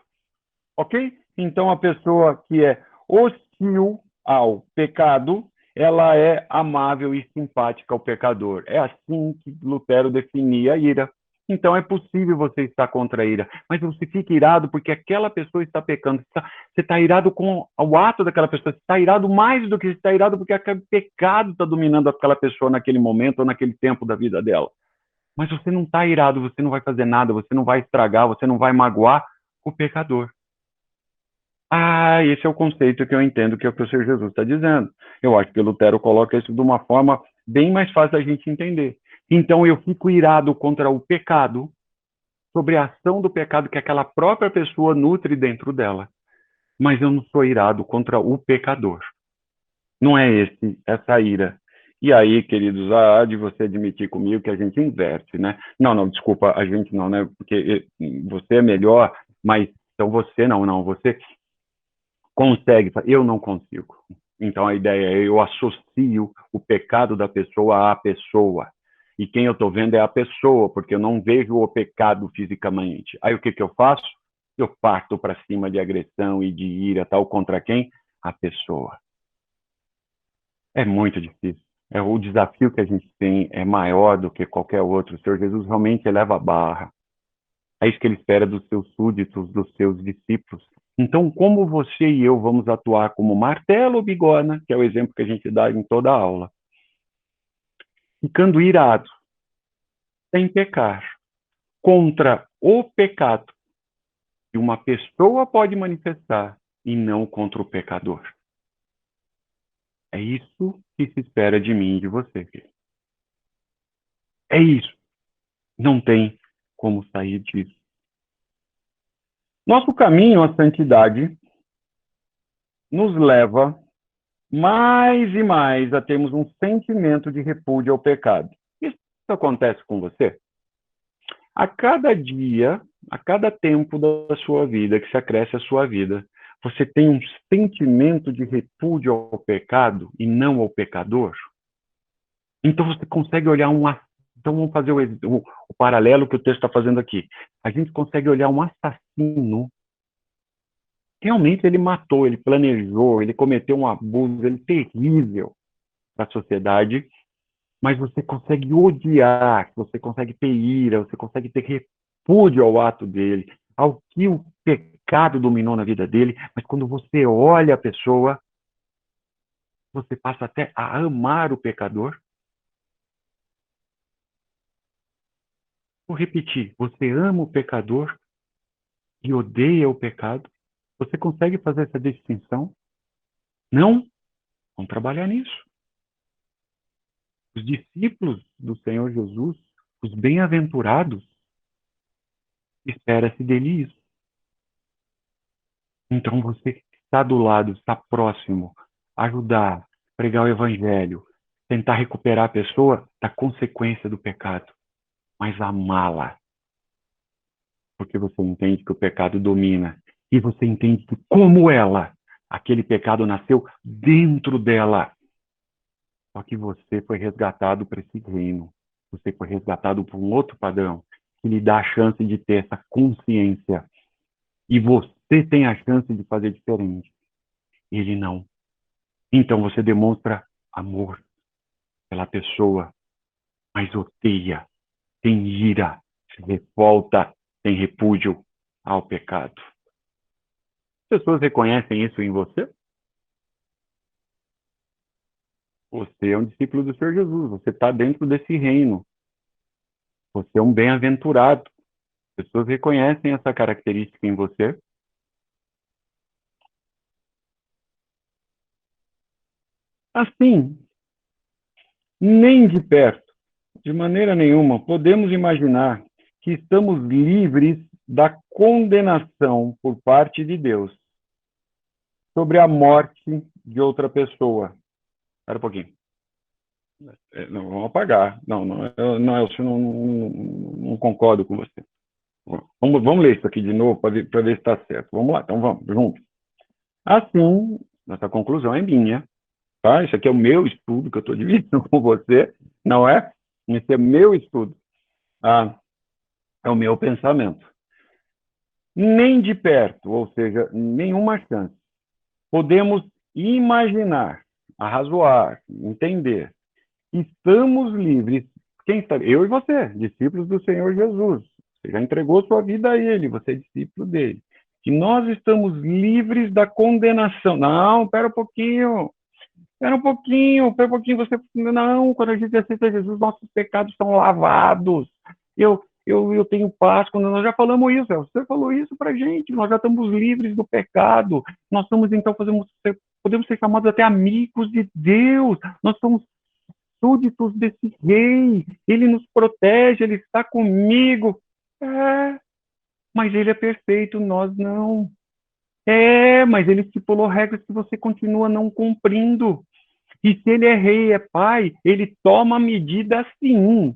ok? Então, a pessoa que é hostil ao pecado, ela é amável e simpática ao pecador. É assim que Lutero definia a ira. Então, é possível você estar contra a ira, mas você fica irado porque aquela pessoa está pecando. Você está irado com o ato daquela pessoa. Você está irado mais do que está irado porque aquele pecado está dominando aquela pessoa naquele momento ou naquele tempo da vida dela. Mas você não está irado, você não vai fazer nada, você não vai estragar, você não vai magoar o pecador. Esse é o conceito que eu entendo que é o que o Senhor Jesus está dizendo. Eu acho que o Lutero coloca isso de uma forma bem mais fácil da gente entender. Então, eu fico irado contra o pecado, sobre a ação do pecado que aquela própria pessoa nutre dentro dela. Mas eu não sou irado contra o pecador. Não é essa ira. E aí, queridos, há de você admitir comigo que a gente inverte, né? Não, desculpa, a gente não, né? Porque você é melhor, mas Então você não, você consegue, eu não consigo. Então a ideia é eu associo o pecado da pessoa à pessoa. E quem eu estou vendo é a pessoa, porque eu não vejo o pecado fisicamente. Aí o que eu faço? Eu parto para cima de agressão e de ira, tal, contra quem? A pessoa. É muito difícil. O desafio que a gente tem é maior do que qualquer outro. O Senhor Jesus realmente eleva a barra. É isso que ele espera dos seus súditos, dos seus discípulos. Então, como você e eu vamos atuar como martelo ou bigorna, que é o exemplo que a gente dá em toda a aula? Ficando irado, sem pecar, contra o pecado que uma pessoa pode manifestar e não contra o pecador. É isso que se espera de mim e de você, filho. É isso. Não tem como sair disso. Nosso caminho à santidade nos leva mais e mais a termos um sentimento de repúdio ao pecado. Isso acontece com você? A cada dia, a cada tempo da sua vida, que se acresce a sua vida, você tem um sentimento de repúdio ao pecado e não ao pecador? Então você consegue olhar Então vamos fazer o paralelo que o texto está fazendo aqui. A gente consegue olhar um assassino. Realmente ele matou, ele planejou, ele cometeu um abuso, ele terrível para a sociedade, mas você consegue odiar, você consegue ter ira, você consegue ter repúdio ao ato dele, ao que o pecado dominou na vida dele, mas quando você olha a pessoa, você passa até a amar o pecador. Vou repetir, você ama o pecador e odeia o pecado? Você consegue fazer essa distinção? Não? Vamos trabalhar nisso. Os discípulos do Senhor Jesus, os bem-aventurados, espera-se dele isso. Então você está do lado, está próximo, ajudar, pregar o evangelho, tentar recuperar a pessoa da consequência do pecado, mas amá-la. Porque você entende que o pecado domina e você entende que, como ela, aquele pecado nasceu dentro dela. Só que você foi resgatado para esse reino. Você foi resgatado por um outro padrão que lhe dá a chance de ter essa consciência. E você tem a chance de fazer diferente. Ele não. Então você demonstra amor pela pessoa, mas odeia, tem ira, se revolta, tem repúdio ao pecado. As pessoas reconhecem isso em você? Você é um discípulo do Senhor Jesus, você está dentro desse reino. Você é um bem-aventurado. As pessoas reconhecem essa característica em você. Assim, nem de perto, de maneira nenhuma, podemos imaginar que estamos livres da condenação por parte de Deus sobre a morte de outra pessoa. Espera um pouquinho. Não, vamos apagar. Não, eu não concordo com você. Vamos ler isso aqui de novo para ver se está certo. Vamos lá, então vamos, juntos. Assim, essa conclusão é minha, tá? Isso aqui é o meu estudo que eu estou dividindo com você, não é? Esse é meu estudo. É o meu pensamento. Nem de perto, ou seja, nenhuma chance. Podemos imaginar, arrazoar, entender. Estamos livres. Quem está? Eu e você, discípulos do Senhor Jesus. Você já entregou sua vida a Ele, você é discípulo dele. Que nós estamos livres da condenação. Não, espera um pouquinho. Espera um pouquinho, você. Não, quando a gente aceita Jesus, nossos pecados são lavados. Eu tenho paz. Quando nós já falamos isso, você falou isso para gente. Nós já estamos livres do pecado. Nós estamos, então, podemos ser chamados até amigos de Deus. Nós somos súditos desse rei. Ele nos protege, ele está comigo. Mas ele é perfeito, nós não. Mas ele estipulou regras que você continua não cumprindo. E se ele é rei, é pai, ele toma medida sim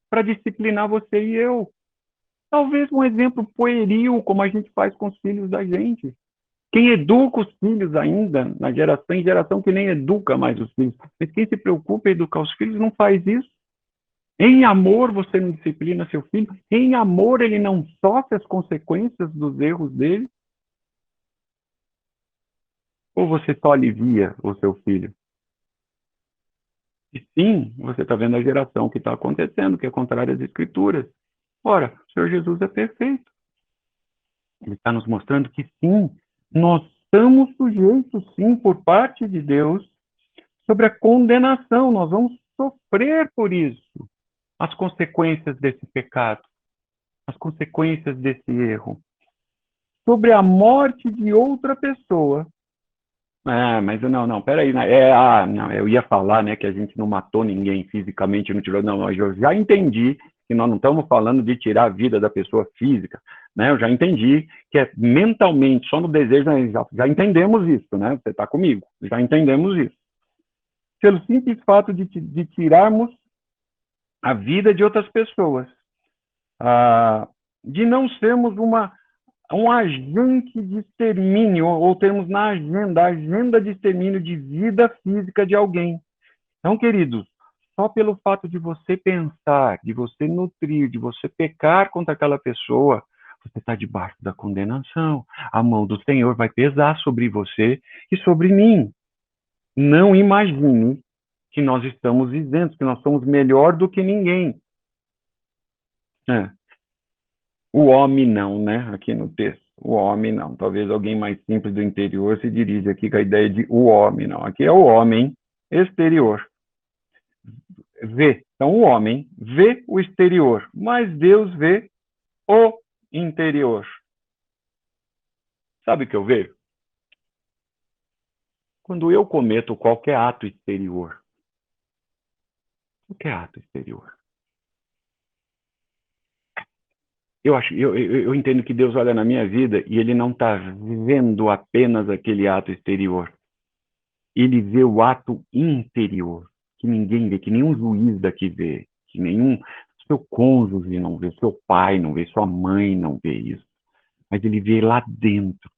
para disciplinar você e eu. Talvez um exemplo pueril, como a gente faz com os filhos da gente. Quem educa os filhos ainda, na geração, tem geração que nem educa mais os filhos. Mas quem se preocupa em educar os filhos não faz isso. Em amor, você não disciplina seu filho. Em amor, ele não sofre as consequências dos erros dele. Ou você só alivia o seu filho? E sim, você está vendo a geração que está acontecendo, que é contrária às escrituras. Ora, o Senhor Jesus é perfeito. Ele está nos mostrando que sim, nós estamos sujeitos, sim, por parte de Deus, sobre a condenação. Nós vamos sofrer por isso. As consequências desse pecado, as consequências desse erro. Sobre a morte de outra pessoa. Ah, mas não, peraí, né? Não, eu ia falar, né, que a gente não matou ninguém fisicamente, não tirou, não, eu já entendi que nós não estamos falando de tirar a vida da pessoa física, né, eu já entendi que é mentalmente, só no desejo, né, já entendemos isso, né, você está comigo, já entendemos isso. Pelo simples fato de tirarmos a vida de outras pessoas, de não sermos um agente de extermínio, ou termos na agenda, a agenda de extermínio de vida física de alguém. Então, queridos, só pelo fato de você pensar, de você nutrir, de você pecar contra aquela pessoa, você está debaixo da condenação. A mão do Senhor vai pesar sobre você e sobre mim. Não imagine que nós estamos isentos, que nós somos melhor do que ninguém. É. O homem não, né? Aqui no texto. O homem não. Talvez alguém mais simples do interior se dirija aqui com a ideia de o homem não. Aqui é o homem exterior. Vê. Então o homem vê o exterior, mas Deus vê o interior. Sabe o que eu vejo? Quando eu cometo qualquer ato exterior. Qualquer ato exterior. Eu entendo que Deus olha na minha vida e ele não está vendo apenas aquele ato exterior. Ele vê o ato interior, que ninguém vê, que nenhum juiz daqui vê, que nenhum seu cônjuge não vê, seu pai não vê, sua mãe não vê isso. Mas ele vê lá dentro.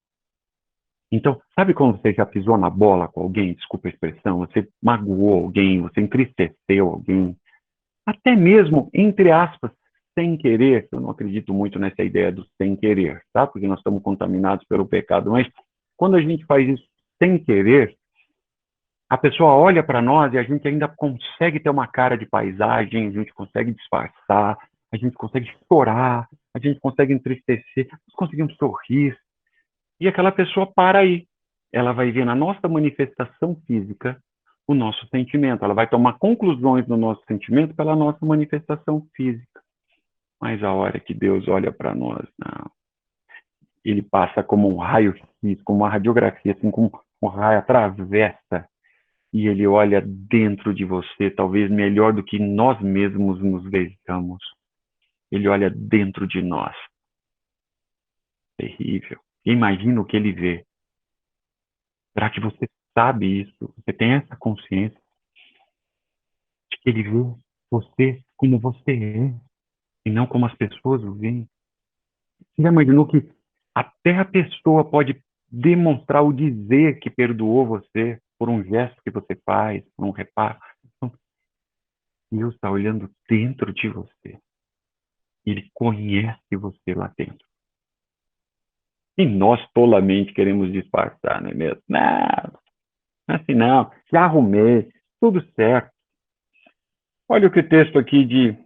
Então, sabe quando você já pisou na bola com alguém, desculpa a expressão, você magoou alguém, você entristeceu alguém, até mesmo, entre aspas, sem querer, eu não acredito muito nessa ideia do sem querer, tá? Porque nós estamos contaminados pelo pecado, mas quando a gente faz isso sem querer, a pessoa olha para nós e a gente ainda consegue ter uma cara de paisagem, a gente consegue disfarçar, a gente consegue chorar, a gente consegue entristecer, nós conseguimos sorrir. E aquela pessoa para aí. Ela vai ver na nossa manifestação física o nosso sentimento. Ela vai tomar conclusões no nosso sentimento pela nossa manifestação física. Mas a hora que Deus olha para nós, não. Ele passa como um raio-x, como uma radiografia, assim, como um raio atravessa e ele olha dentro de você, talvez melhor do que nós mesmos nos vejamos. Ele olha dentro de nós. Terrível. Imagina o que ele vê. Será que você sabe isso? Você tem essa consciência de que ele vê você como você é e não como as pessoas o veem? Você já imaginou que até a pessoa pode demonstrar ou dizer que perdoou você por um gesto que você faz, por um reparo? Então, Deus está olhando dentro de você. Ele conhece você lá dentro. E nós tolamente queremos disfarçar, não é mesmo? Não, assim não, já arrumei, tudo certo. Olha o que o texto aqui de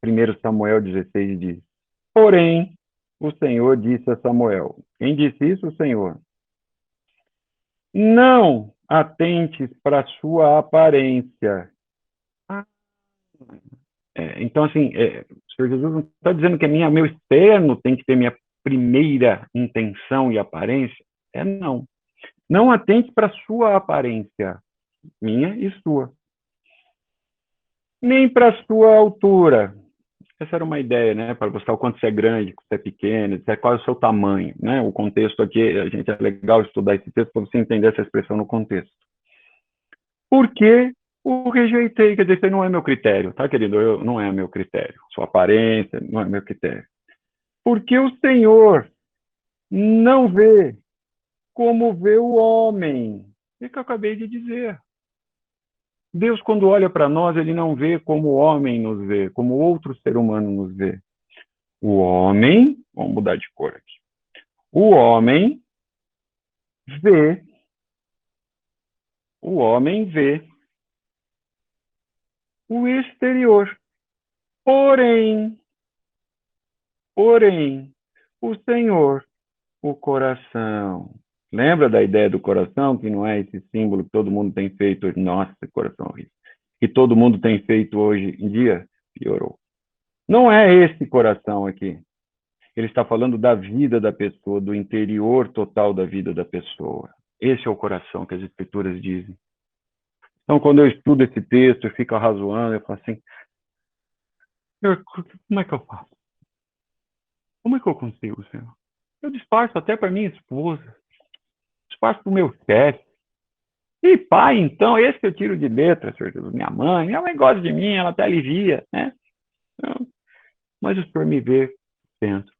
1 Samuel 16 diz. Porém, o Senhor disse a Samuel. Quem disse isso? O Senhor. Não atentes para a sua aparência. Então, assim, o Senhor Jesus não está dizendo que meu externo tem que ter minha primeira intenção e aparência. Não. Não atente para a sua aparência, minha e sua. Nem para a sua altura. Essa era uma ideia, né? Para mostrar o quanto você é grande, quanto você é pequeno, qual é o seu tamanho, né? O contexto aqui, a gente é legal estudar esse texto para você entender essa expressão no contexto. Porque O rejeitei, quer dizer, isso não é meu critério, tá, querido? Não é meu critério. Sua aparência não é meu critério. Porque o Senhor não vê como vê o homem. É o que eu acabei de dizer. Deus, quando olha para nós, ele não vê como o homem nos vê, como outro ser humano nos vê. O homem, vamos mudar de cor aqui. O homem vê, o homem vê o exterior. Porém, porém, o Senhor, o coração. Lembra da ideia do coração, que não é esse símbolo que todo mundo tem feito hoje? Nossa, coração horrível. Que todo mundo tem feito hoje em dia? Piorou. Não é esse coração aqui. Ele está falando da vida da pessoa, do interior total da vida da pessoa. Esse é o coração que as escrituras dizem. Então, quando eu estudo esse texto, eu fico arrazoando, eu falo assim, como é que eu faço? Como é que eu consigo, Senhor? Eu disfarço até para minha esposa, disfarço para o meu chefe. E pai, então, esse que eu tiro de letra, Senhor Jesus. Minha mãe gosta de mim, ela até alivia, né? Mas o Senhor me vê dentro.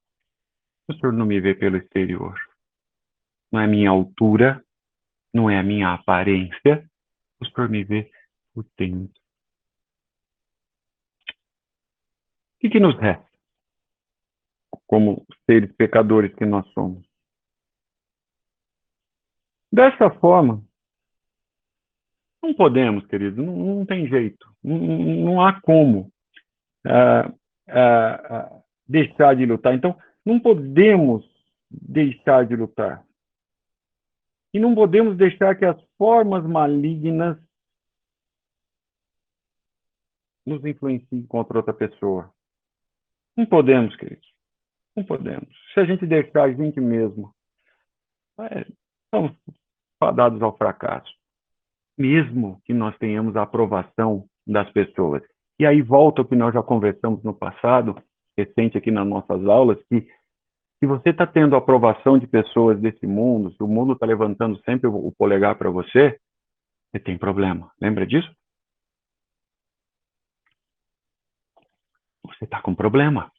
O Senhor não me vê pelo exterior. Não é a minha altura, não é a minha aparência. O Senhor me vê por dentro. O que nos resta? Como seres pecadores que nós somos. Dessa forma, não podemos, queridos, não tem jeito, não há como ah, deixar de lutar. Então, não podemos deixar de lutar. E não podemos deixar que as formas malignas nos influenciem contra outra pessoa. Não podemos, queridos, não podemos. Se a gente deixar a gente mesmo, estamos fadados ao fracasso. Mesmo que nós tenhamos a aprovação das pessoas. E aí volta o que nós já conversamos no passado, recente aqui nas nossas aulas, que se você está tendo a aprovação de pessoas desse mundo, se o mundo está levantando sempre o polegar para você, você tem problema. Lembra disso? Você está com problema.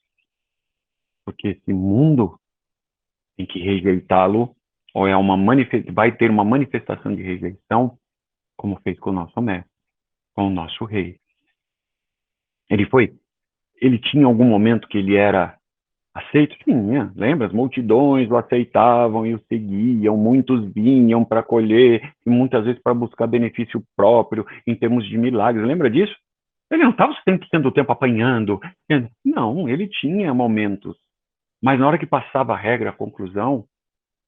Porque esse mundo tem que rejeitá-lo, ou vai ter uma manifestação de rejeição, como fez com o nosso mestre, com o nosso rei. Ele tinha algum momento que ele era aceito? Tinha, lembra? As multidões o aceitavam e o seguiam, muitos vinham para colher, e muitas vezes para buscar benefício próprio, em termos de milagres. Lembra disso? Ele não estava 100% do tempo apanhando. Não, ele tinha momentos. Mas na hora que passava a regra, a conclusão,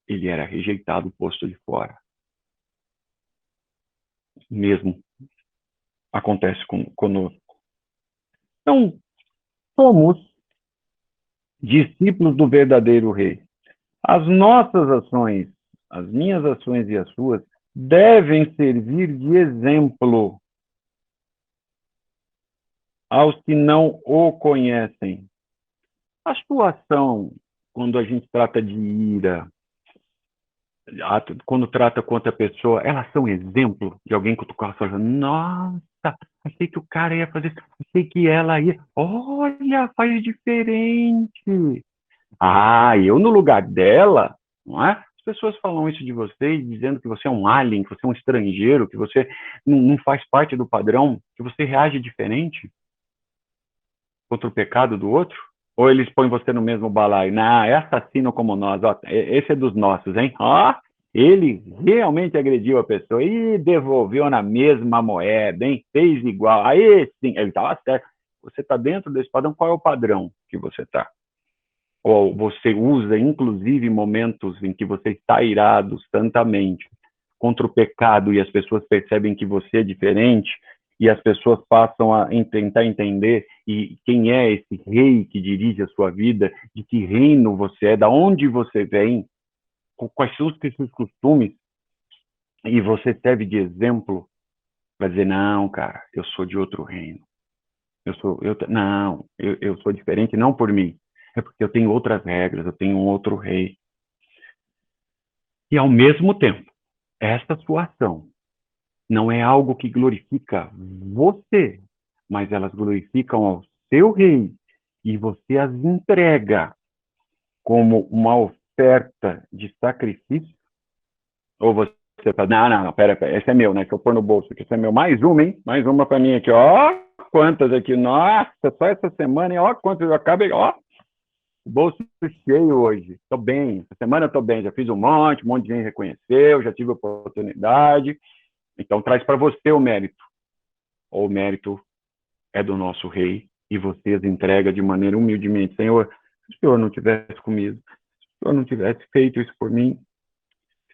ele era rejeitado, posto de fora. Mesmo acontece conosco. Então, somos discípulos do verdadeiro rei. As nossas ações, as minhas ações e as suas, devem servir de exemplo aos que não o conhecem. A sua ação, quando a gente trata de ira, quando trata com outra pessoa, elas são exemplo de alguém que tu fala, nossa, achei que o cara ia fazer, achei que ela ia, olha, faz diferente. Ah, eu no lugar dela, não é? As pessoas falam isso de você, dizendo que você é um alien, que você é um estrangeiro, que você não faz parte do padrão, que você reage diferente contra o pecado do outro. Ou eles põem você no mesmo balaio? Não, é assassino como nós. Ó, esse é dos nossos, hein? Ó, ele realmente agrediu a pessoa e devolveu na mesma moeda, hein? Fez igual. Aí sim, ele estava certo. Você está dentro desse padrão, qual é o padrão que você está? Ou você usa, inclusive, momentos em que você está irado santamente contra o pecado e as pessoas percebem que você é diferente e as pessoas passam a tentar entender e quem é esse rei que dirige a sua vida, de que reino você é, da onde você vem, quais são os seus costumes, e você serve de exemplo para dizer, não, cara, eu sou de outro reino. Eu sou diferente não por mim, é porque eu tenho outras regras, eu tenho um outro rei. E ao mesmo tempo, esta sua ação Não é algo que glorifica você, mas elas glorificam ao seu rei e você as entrega como uma oferta de sacrifício. Ou você fala, não, pera, esse é meu, né? Que eu pôr no bolso, que esse é meu. Mais uma, hein? Mais uma para mim aqui, ó. Quantas aqui, nossa, só essa semana, hein? Ó, quantas eu acabei, ó. Bolso cheio hoje. Tô bem. Essa semana eu tô bem. Já fiz um monte de gente reconheceu, já tive oportunidade. Então traz para você o mérito. Ou o mérito é do nosso rei e você as entrega de maneira humildemente. Senhor, se o Senhor não tivesse comigo, se o Senhor não tivesse feito isso por mim,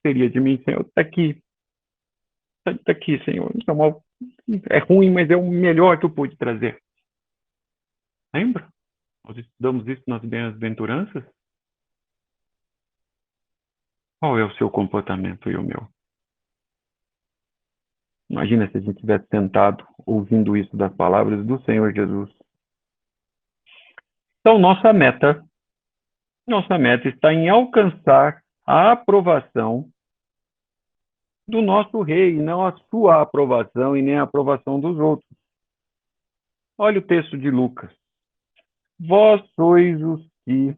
seria de mim, Senhor. Está aqui. Está aqui, Senhor. Então, é ruim, mas é o melhor que eu pude trazer. Lembra? Nós estudamos isso nas bem-aventuranças. Qual é o seu comportamento e o meu? Imagina se a gente tivesse sentado ouvindo isso das palavras do Senhor Jesus. Então, nossa meta está em alcançar a aprovação do nosso rei, não a sua aprovação e nem a aprovação dos outros. Olha o texto de Lucas. Vós sois os que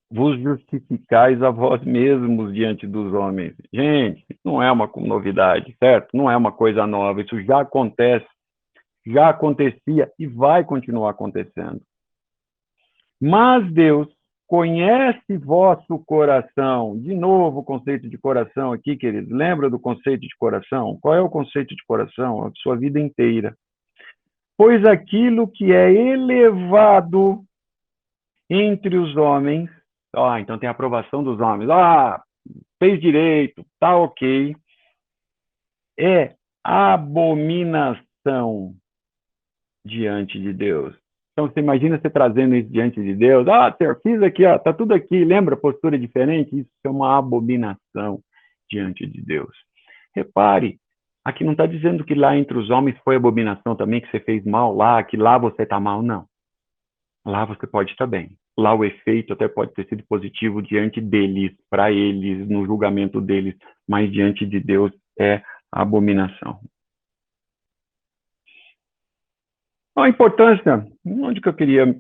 vos justificais a vós mesmos diante dos homens. Gente, isso não é uma novidade, certo? Não é uma coisa nova, isso já acontece, já acontecia e vai continuar acontecendo. Mas Deus conhece vosso coração. De novo o conceito de coração aqui, queridos. Lembra do conceito de coração? Qual é o conceito de coração? A sua vida inteira. Pois aquilo que é elevado entre os homens, então tem a aprovação dos homens, fez direito, tá ok, é abominação diante de Deus. Então, você imagina você trazendo isso diante de Deus. Senhor, fiz aqui, tá tudo aqui. Lembra, postura diferente? Isso é uma abominação diante de Deus. Repare, aqui não está dizendo que lá entre os homens foi abominação também, que você fez mal lá, que lá você está mal, não. Lá você pode estar bem. Lá o efeito até pode ter sido positivo diante deles, para eles, no julgamento deles, mas diante de Deus é abominação. A importância, onde que eu queria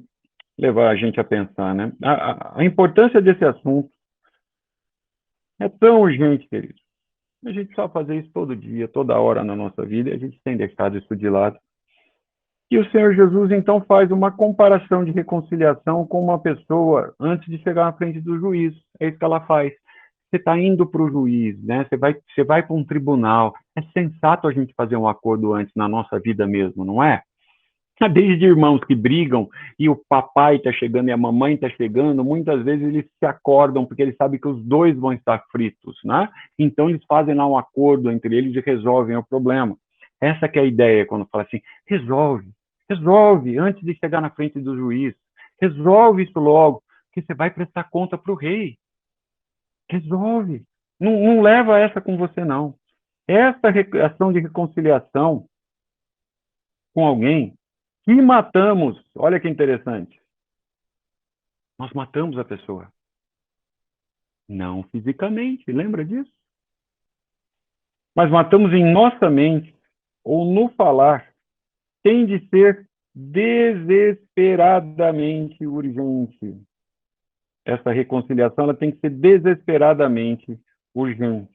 levar a gente a pensar, né? A importância desse assunto é tão urgente, querido. A gente precisa fazer isso todo dia, toda hora na nossa vida, e a gente tem deixado isso de lado. E o Senhor Jesus, então, faz uma comparação de reconciliação com uma pessoa antes de chegar na frente do juiz. É isso que ela faz. Você está indo para o juiz, né? Você vai para um tribunal. É sensato a gente fazer um acordo antes na nossa vida mesmo, não é? Desde irmãos que brigam e o papai está chegando e a mamãe está chegando, muitas vezes eles se acordam porque eles sabem que os dois vão estar fritos, né? Então eles fazem lá um acordo entre eles e resolvem o problema. Essa que é a ideia quando fala assim, resolve antes de chegar na frente do juiz, resolve isso logo, que você vai prestar conta para o rei. Resolve, não leva essa com você não. Essa ação de reconciliação com alguém que matamos, olha que interessante, nós matamos a pessoa. Não fisicamente, lembra disso? Mas matamos em nossa mente, ou no falar, tem de ser desesperadamente urgente. Essa reconciliação ela tem que ser desesperadamente urgente.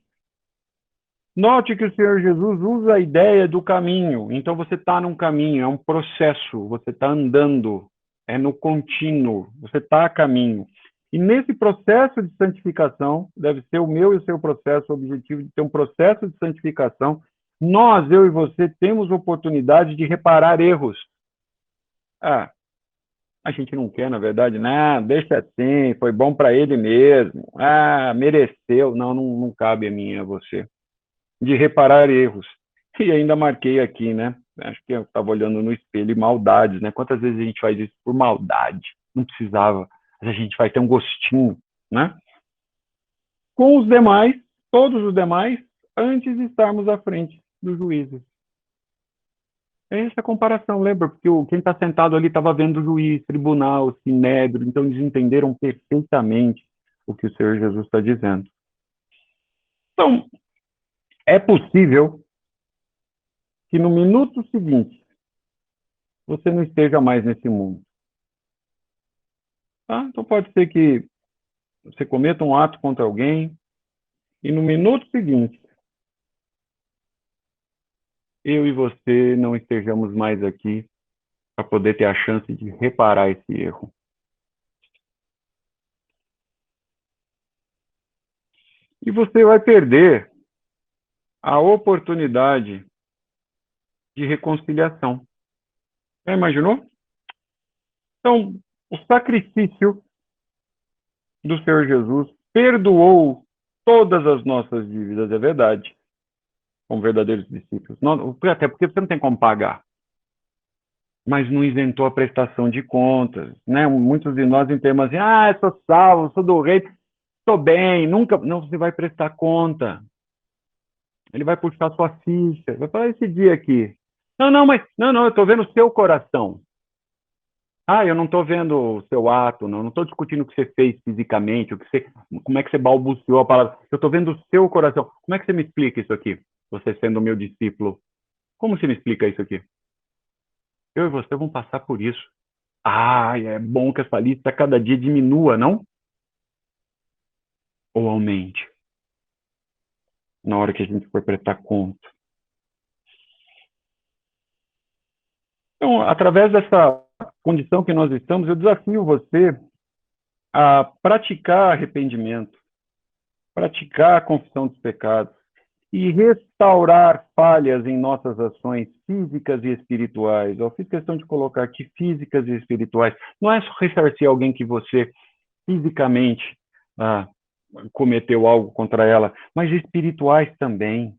Note que o Senhor Jesus usa a ideia do caminho. Então você está num caminho, é um processo, você está andando, é no contínuo, você está a caminho. E nesse processo de santificação, deve ser o meu e o seu processo, o objetivo de ter um processo de santificação, nós, eu e você, temos oportunidade de reparar erros. A gente não quer, na verdade, não, deixa assim, foi bom para ele mesmo, mereceu, não cabe a mim e a você. De reparar erros. E ainda marquei aqui, né? Acho que eu estava olhando no espelho, maldades, né? Quantas vezes a gente faz isso por maldade? Não precisava, mas a gente vai ter um gostinho, né? Com os demais, todos os demais, antes de estarmos à frente dos juízes. É essa comparação, lembra? Porque quem está sentado ali estava vendo o juiz, tribunal, sinédrio, então eles entenderam perfeitamente o que o Senhor Jesus está dizendo. Então, É possível que no minuto seguinte você não esteja mais nesse mundo. Tá? Então pode ser que você cometa um ato contra alguém e no minuto seguinte eu e você não estejamos mais aqui para poder ter a chance de reparar esse erro. E você vai perder a oportunidade de reconciliação. Já imaginou? Então, o sacrifício do Senhor Jesus perdoou todas as nossas dívidas, é verdade, como verdadeiros discípulos. Não, até porque você não tem como pagar, mas não isentou a prestação de contas, né? Muitos de nós entendemos assim, eu sou salvo, sou do rei, estou bem, nunca... Não, você vai prestar conta. Ele vai puxar sua ficha, vai falar esse dia aqui. Não, eu estou vendo o seu coração. Eu não estou vendo o seu ato, não estou discutindo o que você fez fisicamente, como é que você balbuciou a palavra. Eu estou vendo o seu coração. Como é que você me explica isso aqui? Você sendo meu discípulo, como você me explica isso aqui? Eu e você vamos passar por isso. É bom que essa lista cada dia diminua, não? Ou aumente, na hora que a gente for prestar conta. Então, através dessa condição que nós estamos, eu desafio você a praticar arrependimento, praticar a confissão dos pecados e restaurar falhas em nossas ações físicas e espirituais. Eu fiz questão de colocar aqui físicas e espirituais. Não é só ressarcir alguém que você fisicamente cometeu algo contra ela, mas espirituais também.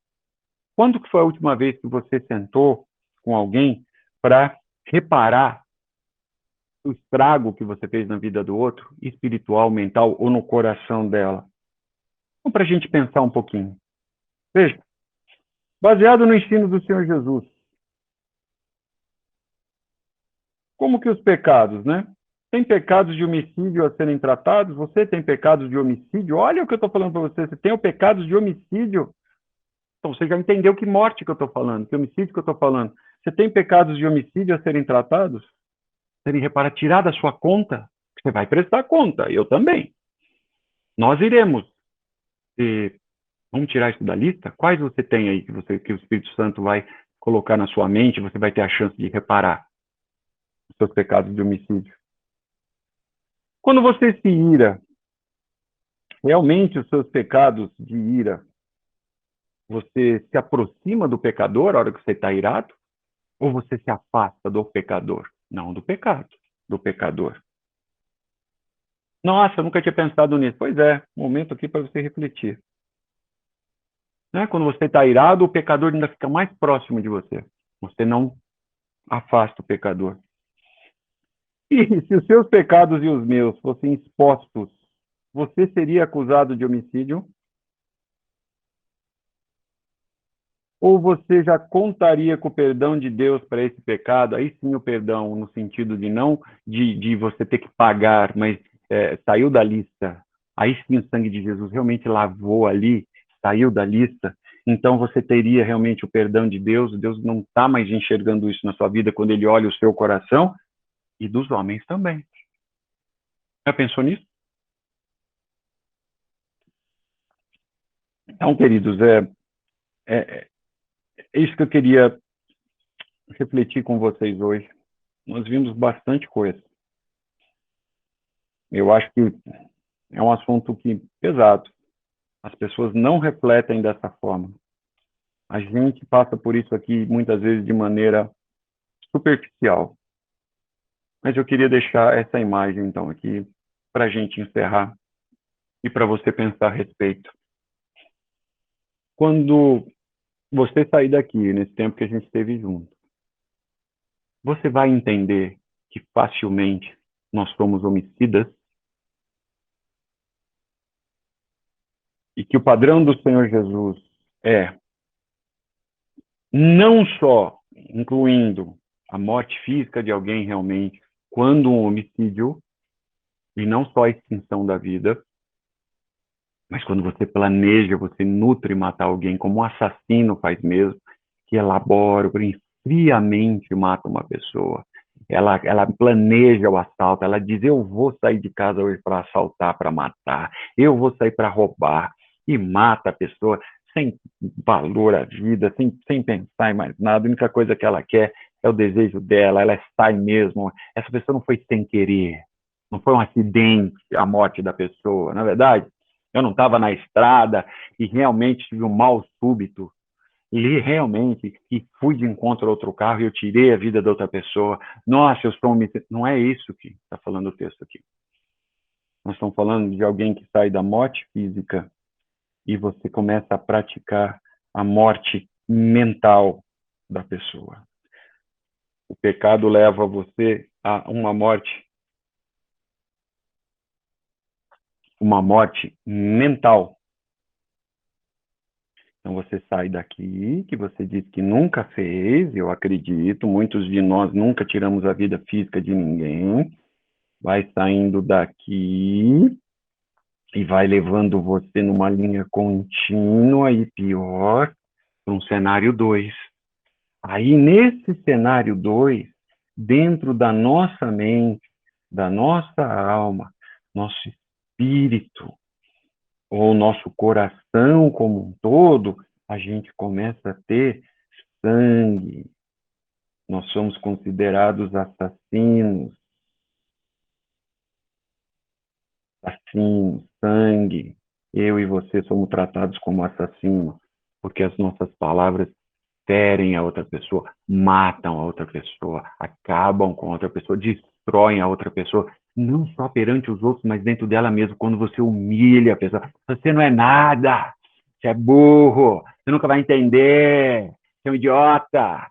Quando que foi a última vez que você sentou com alguém para reparar o estrago que você fez na vida do outro, espiritual, mental ou no coração dela? Então, para a gente pensar um pouquinho. Veja, baseado no ensino do Senhor Jesus, como que os pecados, né? Tem pecados de homicídio a serem tratados? Você tem pecados de homicídio? Olha o que eu estou falando para você. Você tem o pecado de homicídio? Então, você já entendeu que morte que eu estou falando, que homicídio que eu estou falando. Você tem pecados de homicídio a serem tratados? Serem reparados, tirar da sua conta? Você vai prestar conta, eu também. Nós iremos. Vamos tirar isso da lista? Quais você tem aí que o Espírito Santo vai colocar na sua mente, você vai ter a chance de reparar os seus pecados de homicídio? Quando você se ira, realmente os seus pecados de ira, você se aproxima do pecador na hora que você está irado? Ou você se afasta do pecador? Não do pecado, do pecador. Nossa, eu nunca tinha pensado nisso. Pois é, momento aqui para você refletir. Né? Quando você está irado, o pecador ainda fica mais próximo de você. Você não afasta o pecador. E se os seus pecados e os meus fossem expostos, você seria acusado de homicídio? Ou você já contaria com o perdão de Deus para esse pecado? Aí sim o perdão, no sentido de não de você ter que pagar, mas saiu da lista. Aí sim o sangue de Jesus realmente lavou ali, saiu da lista. Então você teria realmente o perdão de Deus. Deus não está mais enxergando isso na sua vida quando ele olha o seu coração, e dos homens também. Já pensou nisso? Então, queridos, é isso que eu queria refletir com vocês hoje. Nós vimos bastante coisa. Eu acho que é um assunto pesado. As pessoas não refletem dessa forma. A gente passa por isso aqui muitas vezes de maneira superficial. Mas eu queria deixar essa imagem, então, aqui para a gente encerrar e para você pensar a respeito. Quando você sair daqui, nesse tempo que a gente esteve junto, você vai entender que facilmente nós somos homicidas e que o padrão do Senhor Jesus é não só incluindo a morte física de alguém realmente, quando um homicídio, e não só a extinção da vida, Mas quando você planeja, você nutre matar alguém, como um assassino faz mesmo, que elabora, friamente mata uma pessoa. Ela planeja o assalto, ela diz: eu vou sair de casa hoje para assaltar, para matar, eu vou sair para roubar, e mata a pessoa sem valor à vida, sem pensar em mais nada. A única coisa que ela quer é o desejo dela, ela sai mesmo. Essa pessoa não foi sem querer, não foi um acidente a morte da pessoa, na verdade. Eu não estava na estrada e realmente tive um mal súbito li realmente e fui de encontro a outro carro e eu tirei a vida da outra pessoa. Nossa, eu sou um homicida. Não é isso que está falando o texto aqui. Nós estamos falando de alguém que sai da morte física e você começa a praticar a morte mental da pessoa. O pecado leva você a uma morte mental. Então você sai daqui, que você diz que nunca fez, eu acredito, muitos de nós nunca tiramos a vida física de ninguém. Vai saindo daqui e vai levando você numa linha contínua e pior, para um cenário 2. Aí, nesse cenário 2, dentro da nossa mente, da nossa alma, nosso espírito, ou nosso coração como um todo, a gente começa a ter sangue. Nós somos considerados assassinos, assim, sangue. Eu e você somos tratados como assassinos, porque as nossas palavras ferem a outra pessoa, matam a outra pessoa, acabam com a outra pessoa, destroem a outra pessoa, não só perante os outros, mas dentro dela mesmo, quando você humilha a pessoa. Você não é nada, você é burro, você nunca vai entender, você é um idiota.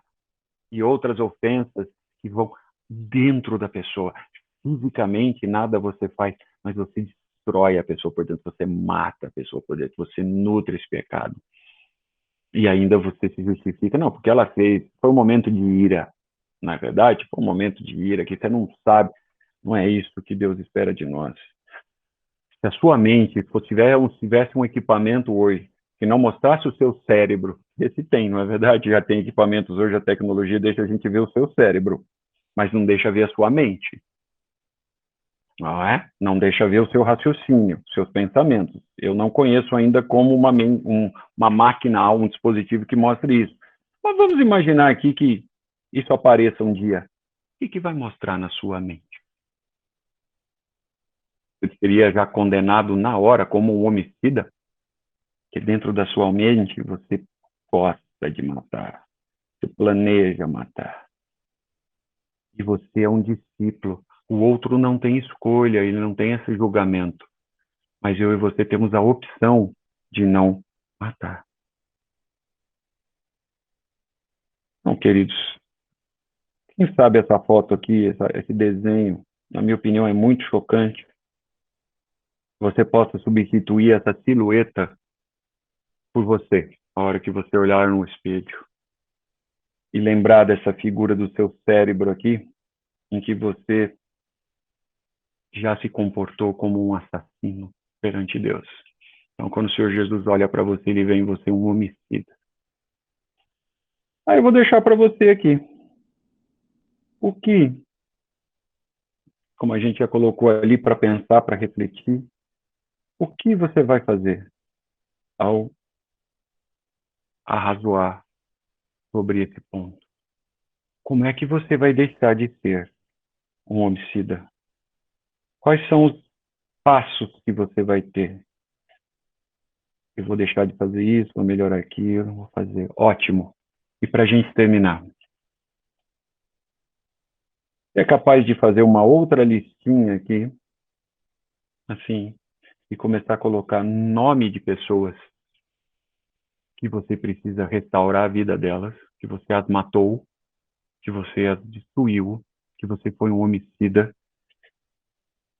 E outras ofensas que vão dentro da pessoa. Fisicamente, nada você faz, mas você destrói a pessoa por dentro, você mata a pessoa por dentro, você nutre esse pecado. E ainda você se justifica, não, porque ela fez, foi um momento de ira, na verdade, foi um momento de ira que você não sabe, não é isso que Deus espera de nós. Se a sua mente tivesse um equipamento hoje que não mostrasse o seu cérebro, esse tem, não é verdade? Já tem equipamentos hoje, a tecnologia deixa a gente ver o seu cérebro, mas não deixa ver a sua mente. Não é? Não deixa ver o seu raciocínio, seus pensamentos. Eu não conheço ainda como uma máquina, um dispositivo que mostre isso. Mas vamos imaginar aqui que isso apareça um dia. O que vai mostrar na sua mente? Você seria já condenado na hora como um homicida? Que dentro da sua mente você gosta de matar, você planeja matar. E você é um discípulo. O outro não tem escolha, ele não tem esse julgamento. Mas eu e você temos a opção de não matar. Então, queridos, quem sabe essa foto aqui, esse desenho, na minha opinião, é muito chocante. Você possa substituir essa silhueta por você, a hora que você olhar no espelho. E lembrar dessa figura do seu cérebro aqui, em que você já se comportou como um assassino perante Deus. Então, quando o Senhor Jesus olha para você, ele vê em você um homicida. Aí eu vou deixar para você aqui. O que, como a gente já colocou ali para pensar, para refletir, o que você vai fazer ao arrazoar sobre esse ponto? Como é que você vai deixar de ser um homicida? Quais são os passos que você vai ter? Eu vou deixar de fazer isso, vou melhorar aquilo, vou fazer. Ótimo. E para a gente terminar, é capaz de fazer uma outra listinha aqui, assim, e começar a colocar nome de pessoas que você precisa restaurar a vida delas, que você as matou, que você as destruiu, que você foi um homicida.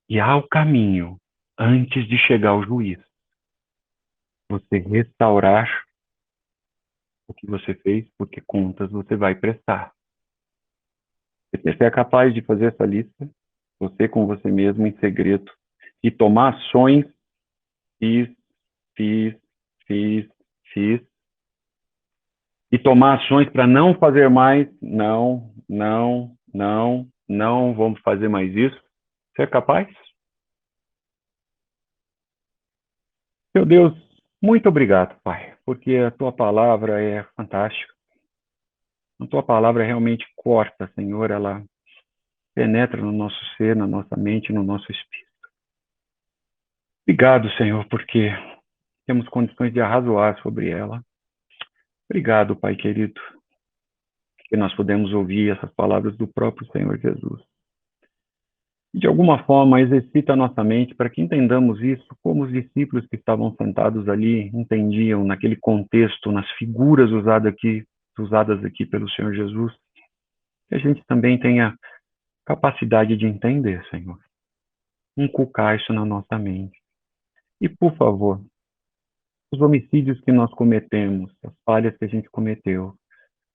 E há o caminho, antes de chegar ao juiz, você restaurar o que você fez, porque contas você vai prestar. Você é capaz de fazer essa lista, você com você mesmo, em segredo, e tomar ações e fiz, fiz, fiz. E tomar ações para não fazer mais. Não, não, não, não vamos fazer mais isso. Você é capaz? Meu Deus, muito obrigado, Pai, porque a tua palavra é fantástica. A tua palavra realmente corta, Senhor, ela penetra no nosso ser, na nossa mente, no nosso espírito. Obrigado, Senhor, porque temos condições de arrazoar sobre ela. Obrigado, Pai querido, que nós podemos ouvir essas palavras do próprio Senhor Jesus. De alguma forma, exercita a nossa mente para que entendamos isso como os discípulos que estavam sentados ali entendiam naquele contexto, nas figuras usadas aqui pelo Senhor Jesus, que a gente também tenha capacidade de entender, Senhor. Inculcar isso na nossa mente. E, por favor, os homicídios que nós cometemos, as falhas que a gente cometeu,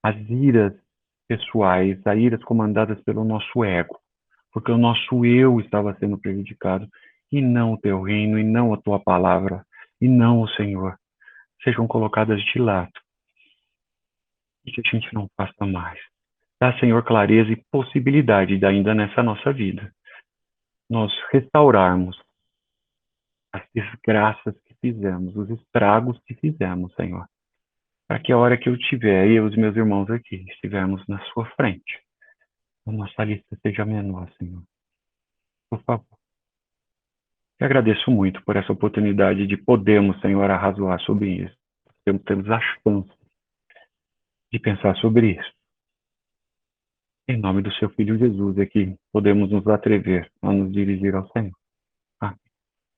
as iras pessoais, as iras comandadas pelo nosso ego, porque o nosso eu estava sendo prejudicado, e não o teu reino, e não a tua palavra, e não o Senhor, sejam colocadas de lado, e que a gente não faça mais. Dá, Senhor, clareza e possibilidade de ainda nessa nossa vida, nós restaurarmos as desgraças que fizemos, os estragos que fizemos, Senhor, para que a hora que eu tiver, eu e os meus irmãos aqui, estivermos na sua frente, a nossa lista seja menor, Senhor. Por favor. Eu agradeço muito por essa oportunidade de podermos, Senhor, arrazoar sobre isso. Temos a chance de pensar sobre isso. Em nome do seu Filho Jesus é que podemos nos atrever a nos dirigir ao Senhor.